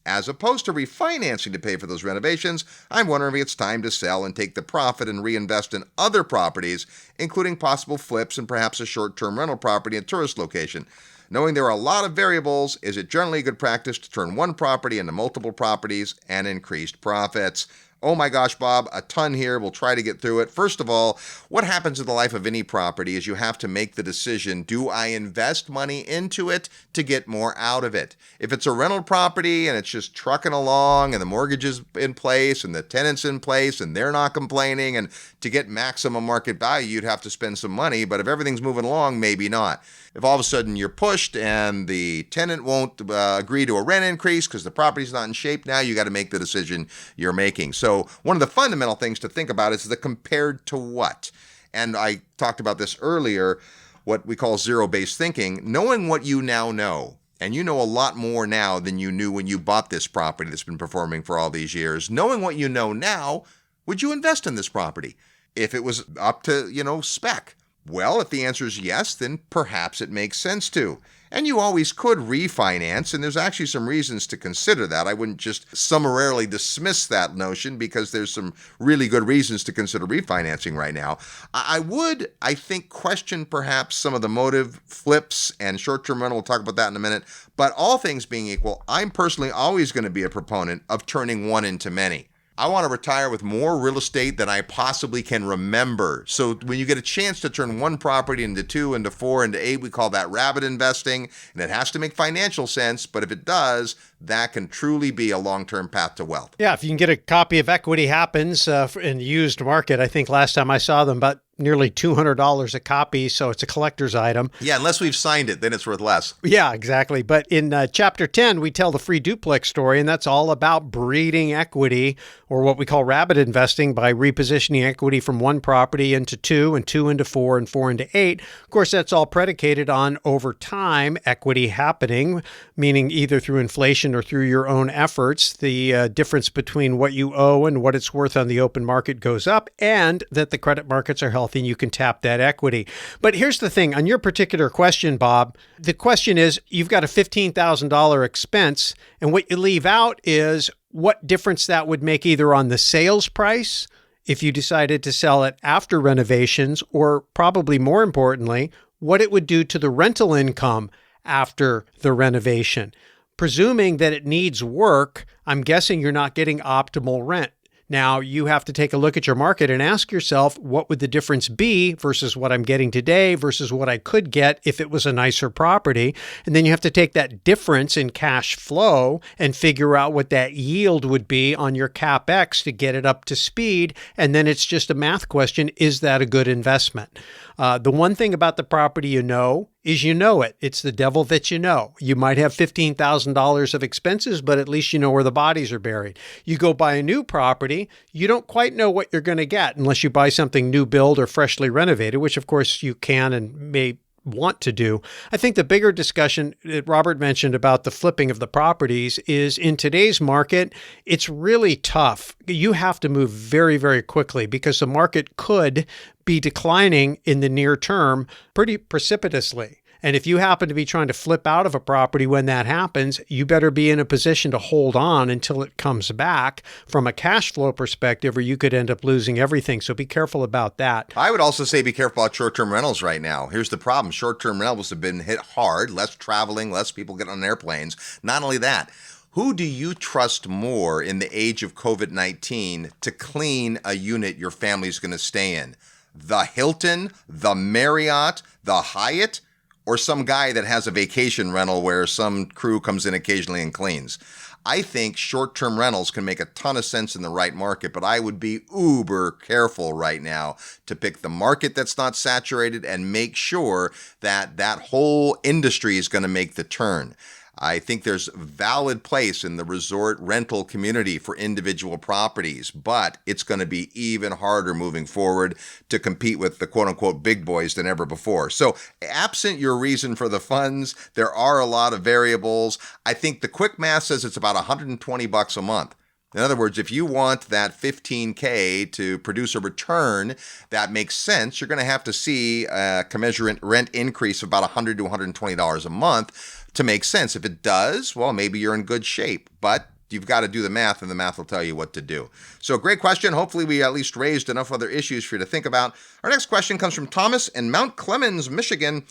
As opposed to refinancing to pay for those renovations, I'm wondering if it's time to sell and take the profit and reinvest in other properties, including possible flips and perhaps a short-term rental property in a tourist location. Knowing there are a lot of variables, is it generally good practice to turn one property into multiple properties and increased profits? Oh my gosh, Bob, a ton here. We'll try to get through it. First of all, what happens in the life of any property is you have to make the decision, do I invest money into it to get more out of it? If it's a rental property and it's just trucking along and the mortgage is in place and the tenant's in place and they're not complaining, and to get maximum market value, you'd have to spend some money. But if everything's moving along, maybe not. If all of a sudden you're pushed and the tenant won't agree to a rent increase because the property's not in shape, now you got to make the decision you're making. So one of the fundamental things to think about is the compared to what. And I talked about this earlier, what we call zero-based thinking, knowing what you now know. And you know a lot more now than you knew when you bought this property that's been performing for all these years. Knowing what you know now, would you invest in this property if it was up to, spec? Well, if the answer is yes, then perhaps it makes sense to. And you always could refinance, and there's actually some reasons to consider that. I wouldn't just summarily dismiss that notion because there's some really good reasons to consider refinancing right now. I would, I think, question perhaps some of the motive flips and short-term rental. We'll talk about that in a minute. But all things being equal, I'm personally always going to be a proponent of turning one into many. I want to retire with more real estate than I possibly can remember. So when you get a chance to turn one property into 2, into 4, into 8, we call that rabbit investing. And it has to make financial sense. But if it does, that can truly be a long-term path to wealth. Yeah, if you can get a copy of Equity Happens in the used market, I think last time I saw them, about nearly $200 a copy, so it's a collector's item. Yeah, unless we've signed it, then it's worth less. Yeah, exactly. But in Chapter 10, we tell the free duplex story, and that's all about breeding equity, or what we call rabbit investing, by repositioning equity from one property into 2, and 2 into 4, and 4 into 8. Of course, that's all predicated on, over time, equity happening, meaning either through inflation or through your own efforts. The difference between what you owe and what it's worth on the open market goes up, and that the credit markets are healthy and you can tap that equity. But here's the thing. On your particular question, Bob, the question is, you've got a $15,000 expense, and what you leave out is what difference that would make either on the sales price, if you decided to sell it after renovations, or probably more importantly, what it would do to the rental income after the renovation. Presuming that it needs work, I'm guessing you're not getting optimal rent. Now, you have to take a look at your market and ask yourself, what would the difference be versus what I'm getting today versus what I could get if it was a nicer property? And then you have to take that difference in cash flow and figure out what that yield would be on your CapEx to get it up to speed. And then it's just a math question. Is that a good investment? The one thing about the property is you know it. It's the devil that you know. You might have $15,000 of expenses, but at least you know where the bodies are buried. You go buy a new property, you don't quite know what you're going to get unless you buy something new build or freshly renovated, which of course you can and may want to do. I think the bigger discussion that Robert mentioned about the flipping of the properties is, in today's market, it's really tough. You have to move very, very quickly because the market could be declining in the near term pretty precipitously. And if you happen to be trying to flip out of a property when that happens, you better be in a position to hold on until it comes back from a cash flow perspective, or you could end up losing everything. So be careful about that. I would also say be careful about short-term rentals right now. Here's the problem. Short-term rentals have been hit hard, less traveling, less people get on airplanes. Not only that, who do you trust more in the age of COVID-19 to clean a unit your family's going to stay in? The Hilton, the Marriott, the Hyatt, or some guy that has a vacation rental where some crew comes in occasionally and cleans? I think short-term rentals can make a ton of sense in the right market, but I would be uber careful right now to pick the market that's not saturated and make sure that that whole industry is going to make the turn. I think there's valid place in the resort rental community for individual properties, but it's going to be even harder moving forward to compete with the quote-unquote big boys than ever before. So absent your reason for the funds, there are a lot of variables. I think the quick math says it's about $120 a month. In other words, if you want that $15K to produce a return that makes sense, you're going to have to see a commensurate rent increase of about $100 to $120 a month to make sense. If it does, well, maybe you're in good shape, but you've got to do the math, and the math will tell you what to do. So great question. Hopefully we at least raised enough other issues for you to think about. Our next question comes from Thomas in Mount Clemens, Michigan.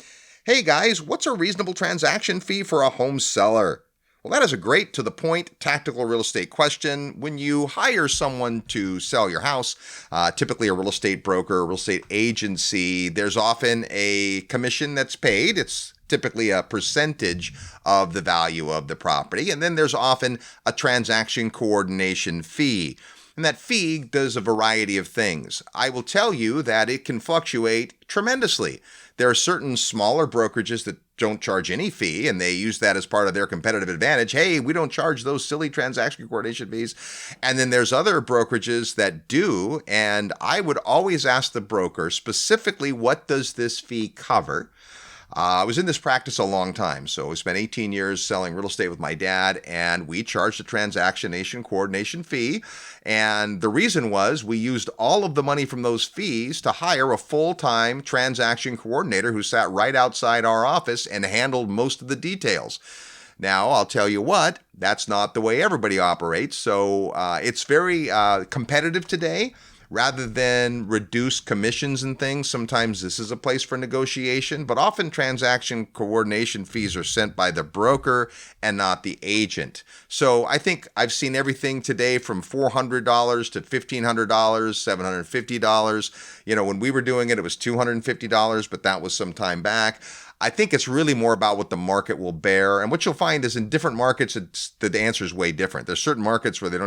Hey guys, what's a reasonable transaction fee for a home seller? Well, that is a great, to the point, tactical real estate question. When you hire someone to sell your house, typically a real estate broker, a real estate agency, there's often a commission that's paid. It's typically a percentage of the value of the property. And then there's often a transaction coordination fee. And that fee does a variety of things. I will tell you that it can fluctuate tremendously. There are certain smaller brokerages that don't charge any fee, and they use that as part of their competitive advantage. Hey, we don't charge those silly transaction coordination fees. And then there's other brokerages that do, and I would always ask the broker specifically, what does this fee cover? I was in this practice a long time, so I spent 18 years selling real estate with my dad, and we charged a transaction coordination fee. And the reason was we used all of the money from those fees to hire a full-time transaction coordinator who sat right outside our office and handled most of the details. Now, I'll tell you what, that's not the way everybody operates, so it's very competitive today. Rather than reduce commissions and things, sometimes this is a place for negotiation, but often transaction coordination fees are sent by the broker and not the agent. So I think I've seen everything today from $400 to $1,500, $750. When we were doing it, it was $250, but that was some time back. I think it's really more about what the market will bear. And what you'll find is in different markets, the answer is way different. There's certain markets where they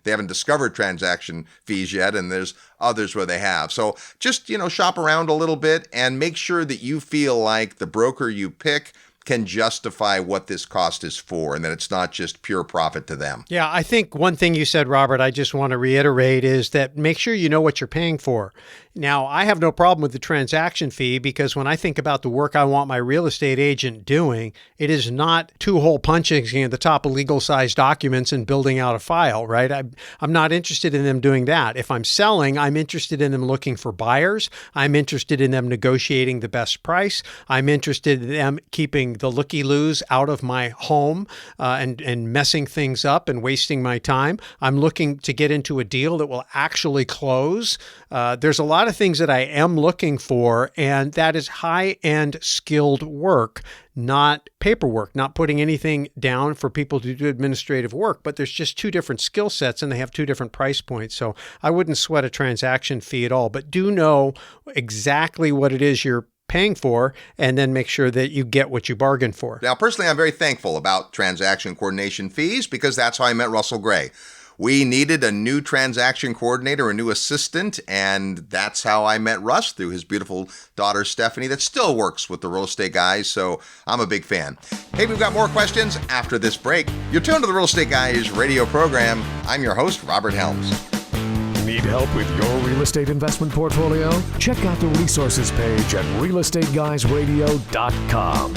haven't discovered transaction fees yet, and there's others where they have. So just, shop around a little bit and make sure that you feel like the broker you pick can justify what this cost is for, and that it's not just pure profit to them. Yeah, I think one thing you said, Robert, I just want to reiterate is that make sure you know what you're paying for. Now, I have no problem with the transaction fee because when I think about the work I want my real estate agent doing, it is not two-hole punching at the top of legal-sized documents and building out a file, right? I'm not interested in them doing that. If I'm selling, I'm interested in them looking for buyers. I'm interested in them negotiating the best price. I'm interested in them keeping the looky-loos out of my home and messing things up and wasting my time. I'm looking to get into a deal that will actually close. There's a lot of things that I am looking for, and that is high-end skilled work, not paperwork, not putting anything down for people to do administrative work, but there's just two different skill sets and they have two different price points. So I wouldn't sweat a transaction fee at all, but do know exactly what it is you're paying for, and then make sure that you get what you bargained for. Now, personally, I'm very thankful about transaction coordination fees because that's how I met Russell Gray. We needed a new transaction coordinator, a new assistant, and that's how I met Russ, through his beautiful daughter, Stephanie, that still works with the Real Estate Guys, so I'm a big fan. Hey, we've got more questions after this break. You're tuned to the Real Estate Guys radio program. I'm your host, Robert Helms. Need help with your real estate investment portfolio? Check out the resources page at realestateguysradio.com.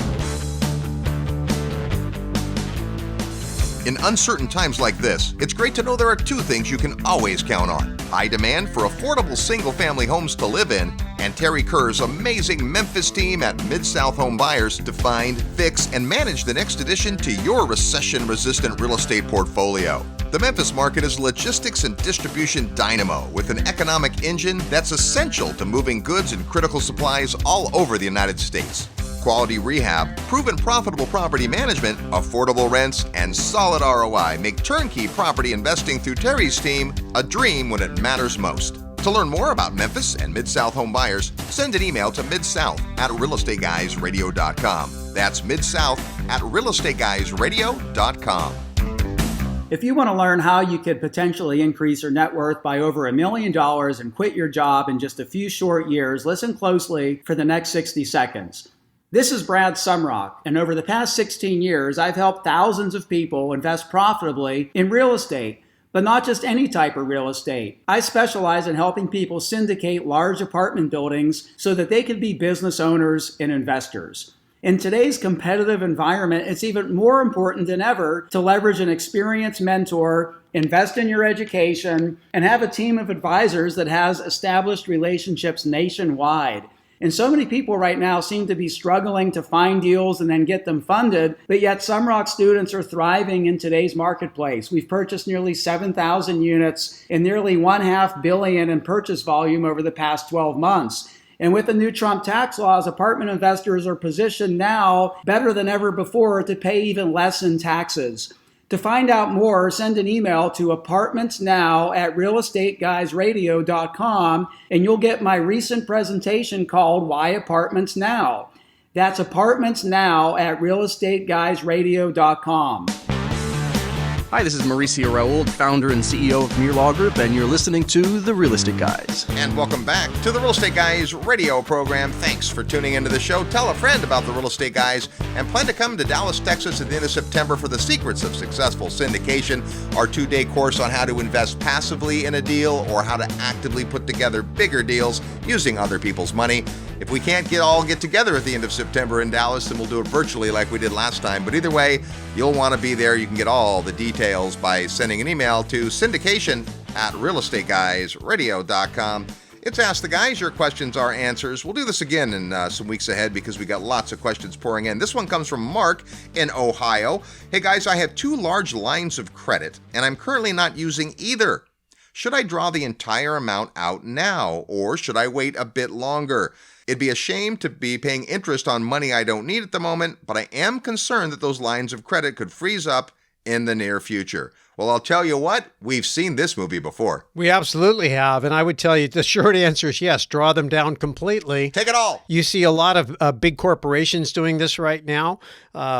In uncertain times like this, it's great to know there are two things you can always count on: high demand for affordable single-family homes to live in, and Terry Kerr's amazing Memphis team at Mid-South Home Buyers to find, fix, and manage the next addition to your recession-resistant real estate portfolio. The Memphis market is logistics and distribution dynamo with an economic engine that's essential to moving goods and critical supplies all over the United States. Quality rehab, proven profitable property management, affordable rents, and solid ROI make turnkey property investing through Terry's team a dream when it matters most. To learn more about Memphis and Mid-South Home Buyers, send an email to midsouth@realestateguysradio.com. That's midsouth@realestateguysradio.com. If you want to learn how you could potentially increase your net worth by over $1 million and quit your job in just a few short years, listen closely for the next 60 seconds. This is Brad Sumrock, and over the past 16 years, I've helped thousands of people invest profitably in real estate, but not just any type of real estate. I specialize in helping people syndicate large apartment buildings so that they can be business owners and investors. In today's competitive environment, it's even more important than ever to leverage an experienced mentor, invest in your education, and have a team of advisors that has established relationships nationwide. And so many people right now seem to be struggling to find deals and then get them funded, but yet Sumrock students are thriving in today's marketplace. We've purchased nearly 7,000 units and nearly $1.5 billion in purchase volume over the past 12 months. And with the new Trump tax laws, apartment investors are positioned now better than ever before to pay even less in taxes. To find out more, send an email to apartmentsnow@realestateguysradio.com and you'll get my recent presentation called Why Apartments Now. That's apartmentsnow@realestateguysradio.com. Hi, this is Mauricio Raoul, founder and CEO of Premier Law Group, and you're listening to The Real Estate Guys. And welcome back to the Real Estate Guys radio program. Thanks for tuning into the show. Tell a friend about the Real Estate Guys and plan to come to Dallas, Texas at the end of September for the Secrets of Successful Syndication, our 2-day course on how to invest passively in a deal or how to actively put together bigger deals using other people's money. If we can't all get together at the end of September in Dallas, then we'll do it virtually like we did last time. But either way, you'll want to be there. You can get all the details by sending an email to syndication@realestateguysradio.com. It's Ask the Guys. Your questions are answers. We'll do this again in some weeks ahead because we got lots of questions pouring in. This one comes from Mark in Ohio. Hey guys, I have 2 large lines of credit and I'm currently not using either. Should I draw the entire amount out now or should I wait a bit longer? It'd be a shame to be paying interest on money I don't need at the moment, but I am concerned that those lines of credit could freeze up in the near future. Well, I'll tell you what, we've seen this movie before. We absolutely have. And I would tell you the short answer is yes, draw them down completely. Take it all. You see a lot of big corporations doing this right now.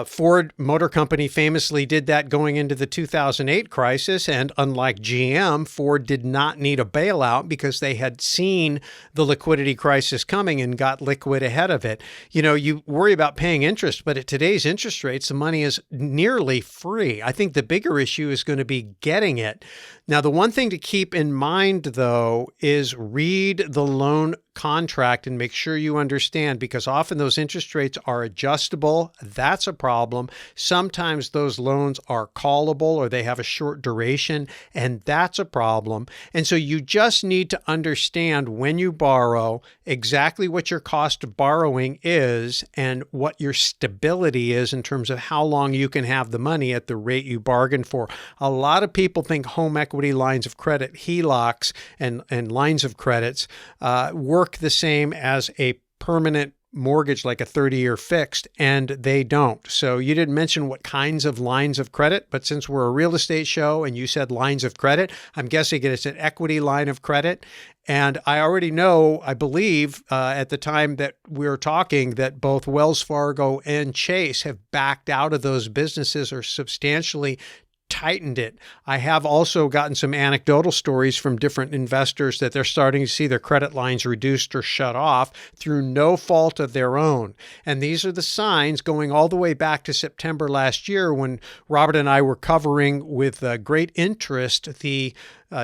Ford Motor Company famously did that going into the 2008 crisis. And unlike GM, Ford did not need a bailout because they had seen the liquidity crisis coming and got liquid ahead of it. You know, you worry about paying interest, but at today's interest rates, the money is nearly free. I think the bigger issue is going to be getting it. Now, the one thing to keep in mind, though, is read the loan contract and make sure you understand, because often those interest rates are adjustable. That's a problem. Sometimes those loans are callable or they have a short duration, and that's a problem. And so you just need to understand when you borrow exactly what your cost of borrowing is and what your stability is in terms of how long you can have the money at the rate you bargained for. A lot of people think home equity lines of credit, HELOCs, and lines of credits work the same as a permanent mortgage like a 30-year fixed, and they don't. So you didn't mention what kinds of lines of credit, but since we're a real estate show and you said lines of credit, I'm guessing it's an equity line of credit. And I already know, I believe at the time that we were talking, that both Wells Fargo and Chase have backed out of those businesses or substantially tightened it. I have also gotten some anecdotal stories from different investors that they're starting to see their credit lines reduced or shut off through no fault of their own. And these are the signs going all the way back to September last year when Robert and I were covering with great interest the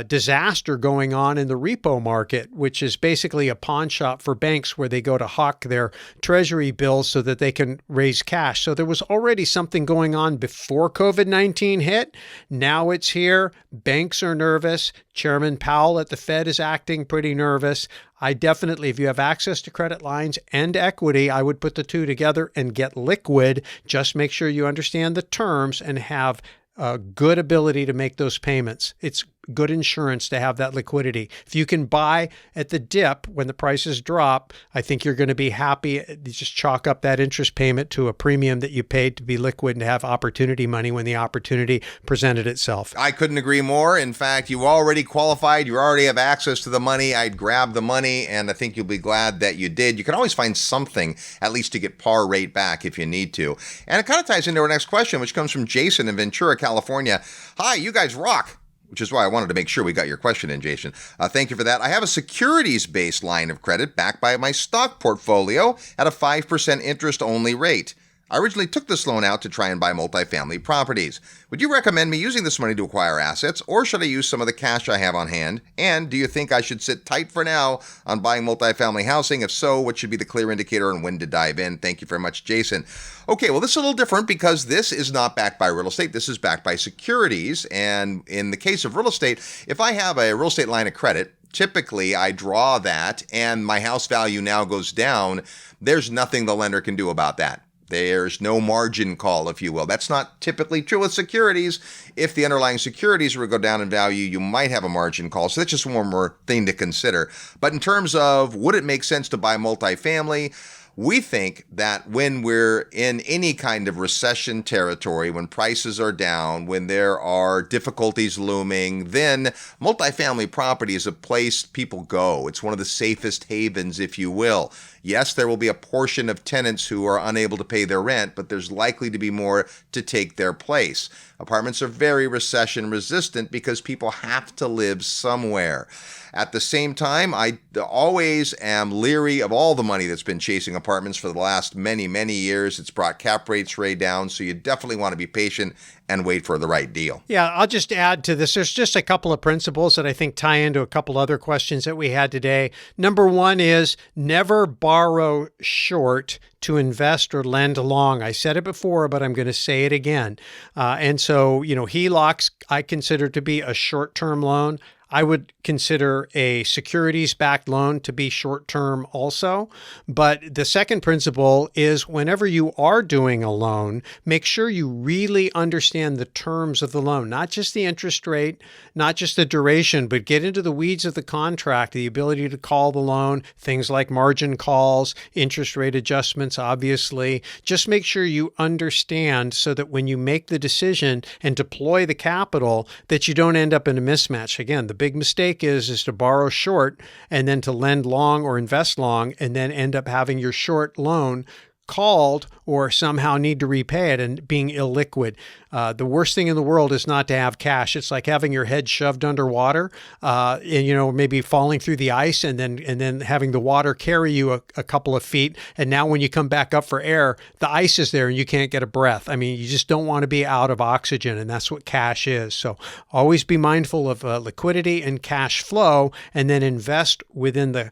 disaster going on in the repo market, which is basically a pawn shop for banks where they go to hawk their treasury bills so that they can raise cash. So there was already something going on before COVID-19 hit. Now it's here. Banks are nervous. Chairman Powell at the Fed is acting pretty nervous. I definitely, if you have access to credit lines and equity, I would put the two together and get liquid. Just make sure you understand the terms and have a good ability to make those payments. It's good insurance to have that liquidity. If you can buy at the dip when the prices drop, I think you're going to be happy. You just chalk up that interest payment to a premium that you paid to be liquid and to have opportunity money when the opportunity presented itself. I couldn't agree more. In fact, you already qualified. You already have access to the money. I'd grab the money, and I think you'll be glad that you did. You can always find something, at least to get par rate back if you need to. And it kind of ties into our next question, which comes from Jason in Ventura, California. Hi, you guys rock. Which is why I wanted to make sure we got your question in, Jason. Thank you for that. I have a securities-based line of credit backed by my stock portfolio at a 5% interest-only rate. I originally took this loan out to try and buy multifamily properties. Would you recommend me using this money to acquire assets, or should I use some of the cash I have on hand? And do you think I should sit tight for now on buying multifamily housing? If so, what should be the clear indicator on when to dive in? Thank you very much, Jason. Okay, well, this is a little different because this is not backed by real estate. This is backed by securities. And in the case of real estate, if I have a real estate line of credit, typically I draw that and my house value now goes down. There's nothing the lender can do about that. There's no margin call, if you will. That's not typically true with securities. If the underlying securities were to go down in value, you might have a margin call. So that's just one more thing to consider. But in terms of would it make sense to buy multifamily, we think that when we're in any kind of recession territory, when prices are down, when there are difficulties looming, then multifamily property is a place people go. It's one of the safest havens, if you will. Yes, there will be a portion of tenants who are unable to pay their rent, but there's likely to be more to take their place. Apartments are very recession resistant because people have to live somewhere. At the same time, I always am leery of all the money that's been chasing apartments for the last many, many years. It's brought cap rates way down, so you definitely want to be patient and wait for the right deal. Yeah, I'll just add to this. There's just a couple of principles that I think tie into a couple other questions that we had today. Number one is never borrow short to invest or lend long. I said it before, but I'm going to say it again. And so, HELOCs I consider to be a short-term loan. I would consider a securities-backed loan to be short-term also. But the second principle is whenever you are doing a loan, make sure you really understand the terms of the loan, not just the interest rate, not just the duration, but get into the weeds of the contract, the ability to call the loan, things like margin calls, interest rate adjustments, obviously. Just make sure you understand so that when you make the decision and deploy the capital, that you don't end up in a mismatch. Again, the big mistake is to borrow short and then to lend long or invest long and then end up having your short loan called or somehow need to repay it and being illiquid. The worst thing in the world is not to have cash. It's like having your head shoved underwater, and maybe falling through the ice and then having the water carry you a couple of feet. And now when you come back up for air, the ice is there and you can't get a breath. I mean, you just don't want to be out of oxygen, and that's what cash is. So always be mindful of liquidity and cash flow, and then invest within the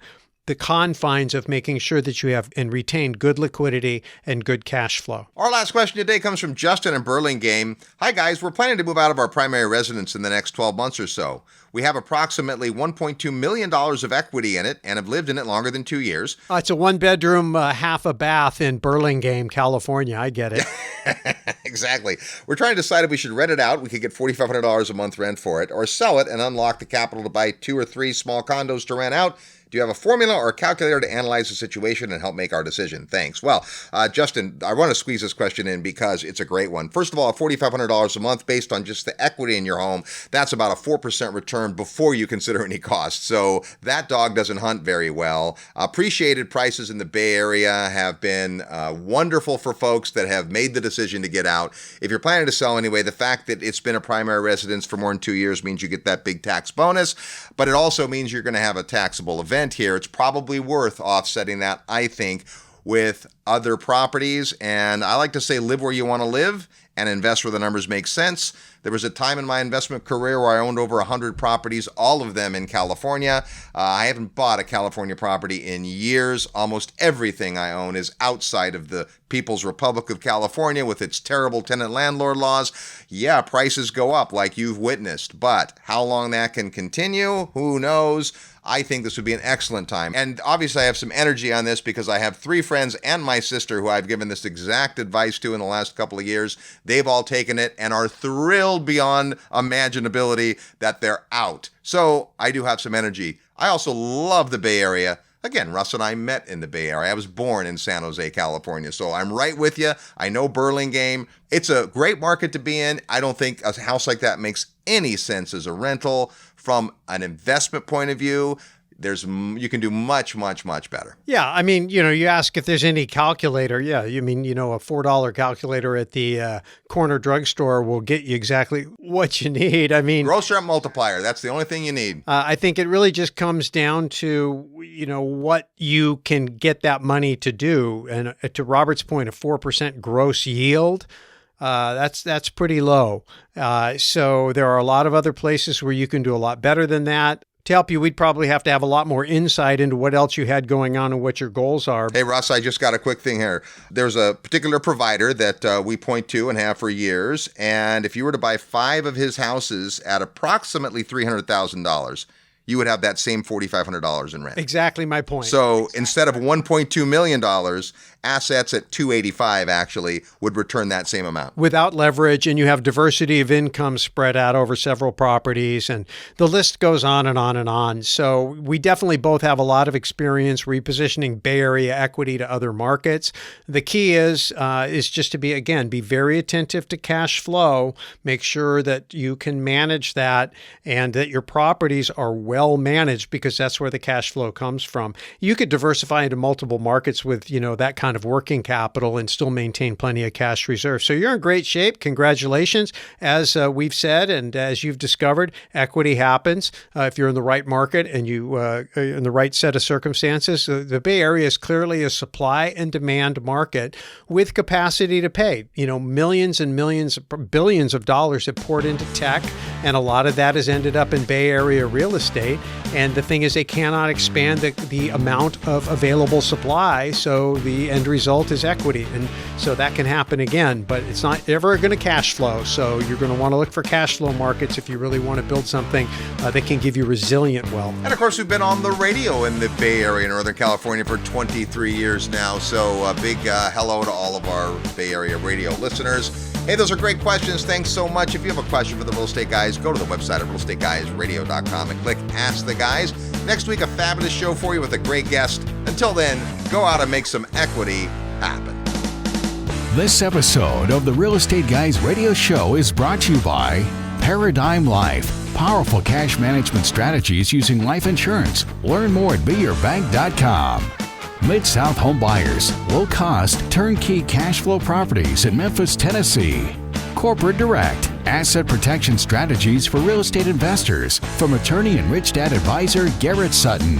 confines of making sure that you have and retain good liquidity and good cash flow. Our last question today comes from Justin in Burlingame. Hi, guys. We're planning to move out of our primary residence in the next 12 months or so. We have approximately $1.2 million of equity in it and have lived in it longer than 2 years. It's a one-bedroom, half a bath in Burlingame, California. I get it. Exactly. We're trying to decide if we should rent it out. We could get $4,500 a month rent for it, or sell it and unlock the capital to buy 2 or 3 small condos to rent out. Do you have a formula or a calculator to analyze the situation and help make our decision? Thanks. Well, Justin, I want to squeeze this question in because it's a great one. First of all, $4,500 a month based on just the equity in your home, that's about a 4% return before you consider any costs. So that dog doesn't hunt very well. Appreciated prices in the Bay Area have been wonderful for folks that have made the decision to get out. If you're planning to sell anyway, the fact that it's been a primary residence for more than 2 years means you get that big tax bonus, but it also means you're going to have a taxable event here. It's probably worth offsetting that, I think, with other properties. And I like to say live where you want to live and invest where the numbers make sense. There was a time in my investment career where I owned over 100 properties, all of them in California. I haven't bought a California property in years. Almost everything I own is outside of the People's Republic of California with its terrible tenant-landlord laws. Yeah, prices go up like you've witnessed, but how long that can continue, who knows? I think this would be an excellent time. And obviously I have some energy on this because I have 3 friends and my sister who I've given this exact advice to in the last couple of years. They've all taken it and are thrilled beyond imaginability that they're out. So I do have some energy. I also love the Bay Area. Again, Russ and I met in the Bay Area. I was born in San Jose, California. So I'm right with you. I know Burlingame. It's a great market to be in. I don't think a house like that makes any sense as a rental. From an investment point of view, you can do much, much, much better. Yeah. I mean, you ask if there's any calculator. Yeah. You mean, a $4 calculator at the corner drugstore will get you exactly what you need. I mean, gross rent multiplier. That's the only thing you need. I think it really just comes down to, what you can get that money to do. And to Robert's point, a 4% gross yield. That's pretty low. So there are a lot of other places where you can do a lot better than that. To help you, we'd probably have to have a lot more insight into what else you had going on and what your goals are. Hey, Russ, I just got a quick thing here. There's a particular provider that we point to and have for years. And if you were to buy 5 of his houses at approximately $300,000, you would have that same $4,500 in rent. Exactly my point. So instead of $1.2 million assets at 285 actually would return that same amount. Without leverage, and you have diversity of income spread out over several properties, and the list goes on and on and on. So we definitely both have a lot of experience repositioning Bay Area equity to other markets. The key is just to be very attentive to cash flow. Make sure that you can manage that and that your properties are well managed, because that's where the cash flow comes from. You could diversify into multiple markets with, that kind of working capital and still maintain plenty of cash reserves. So you're in great shape. Congratulations. As we've said, and as you've discovered, equity happens if you're in the right market and you in the right set of circumstances. The Bay Area is clearly a supply and demand market with capacity to pay. Millions and millions, billions of dollars have poured into tech, and a lot of that has ended up in Bay Area real estate. And the thing is, they cannot expand the amount of available supply, so the end result is equity. And so that can happen again, but it's not ever going to cash flow. So you're going to want to look for cash flow markets if you really want to build something that can give you resilient wealth. And of course, we've been on the radio in the Bay Area, Northern California, for 23 years now. So a big hello to all of our Bay Area radio listeners. Hey, those are great questions. Thanks so much. If you have a question for the Real Estate Guys, go to the website at realestateguysradio.com and click Ask the Guys. Next week, a fabulous show for you with a great guest. Until then, go out and make some equity happen. This episode of the Real Estate Guys radio show is brought to you by Paradigm Life. Powerful cash management strategies using life insurance. Learn more at beyourbank.com. Mid-South Home Buyers. Low-cost, turnkey cash flow properties in Memphis, Tennessee. Corporate Direct. Asset protection strategies for real estate investors from attorney and Rich Dad advisor Garrett Sutton.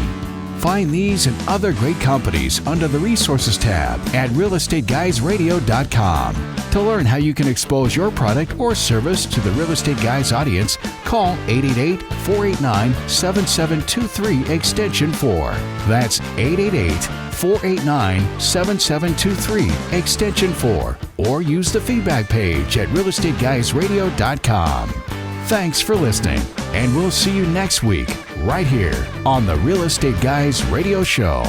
Find these and other great companies under the Resources tab at realestateguysradio.com. To learn how you can expose your product or service to the Real Estate Guys audience, call 888-489-7723 extension 4. That's 888-489-7723 extension 4. Or use the feedback page at realestateguysradio.com. Thanks for listening, and we'll see you next week right here on the Real Estate Guys Radio Show.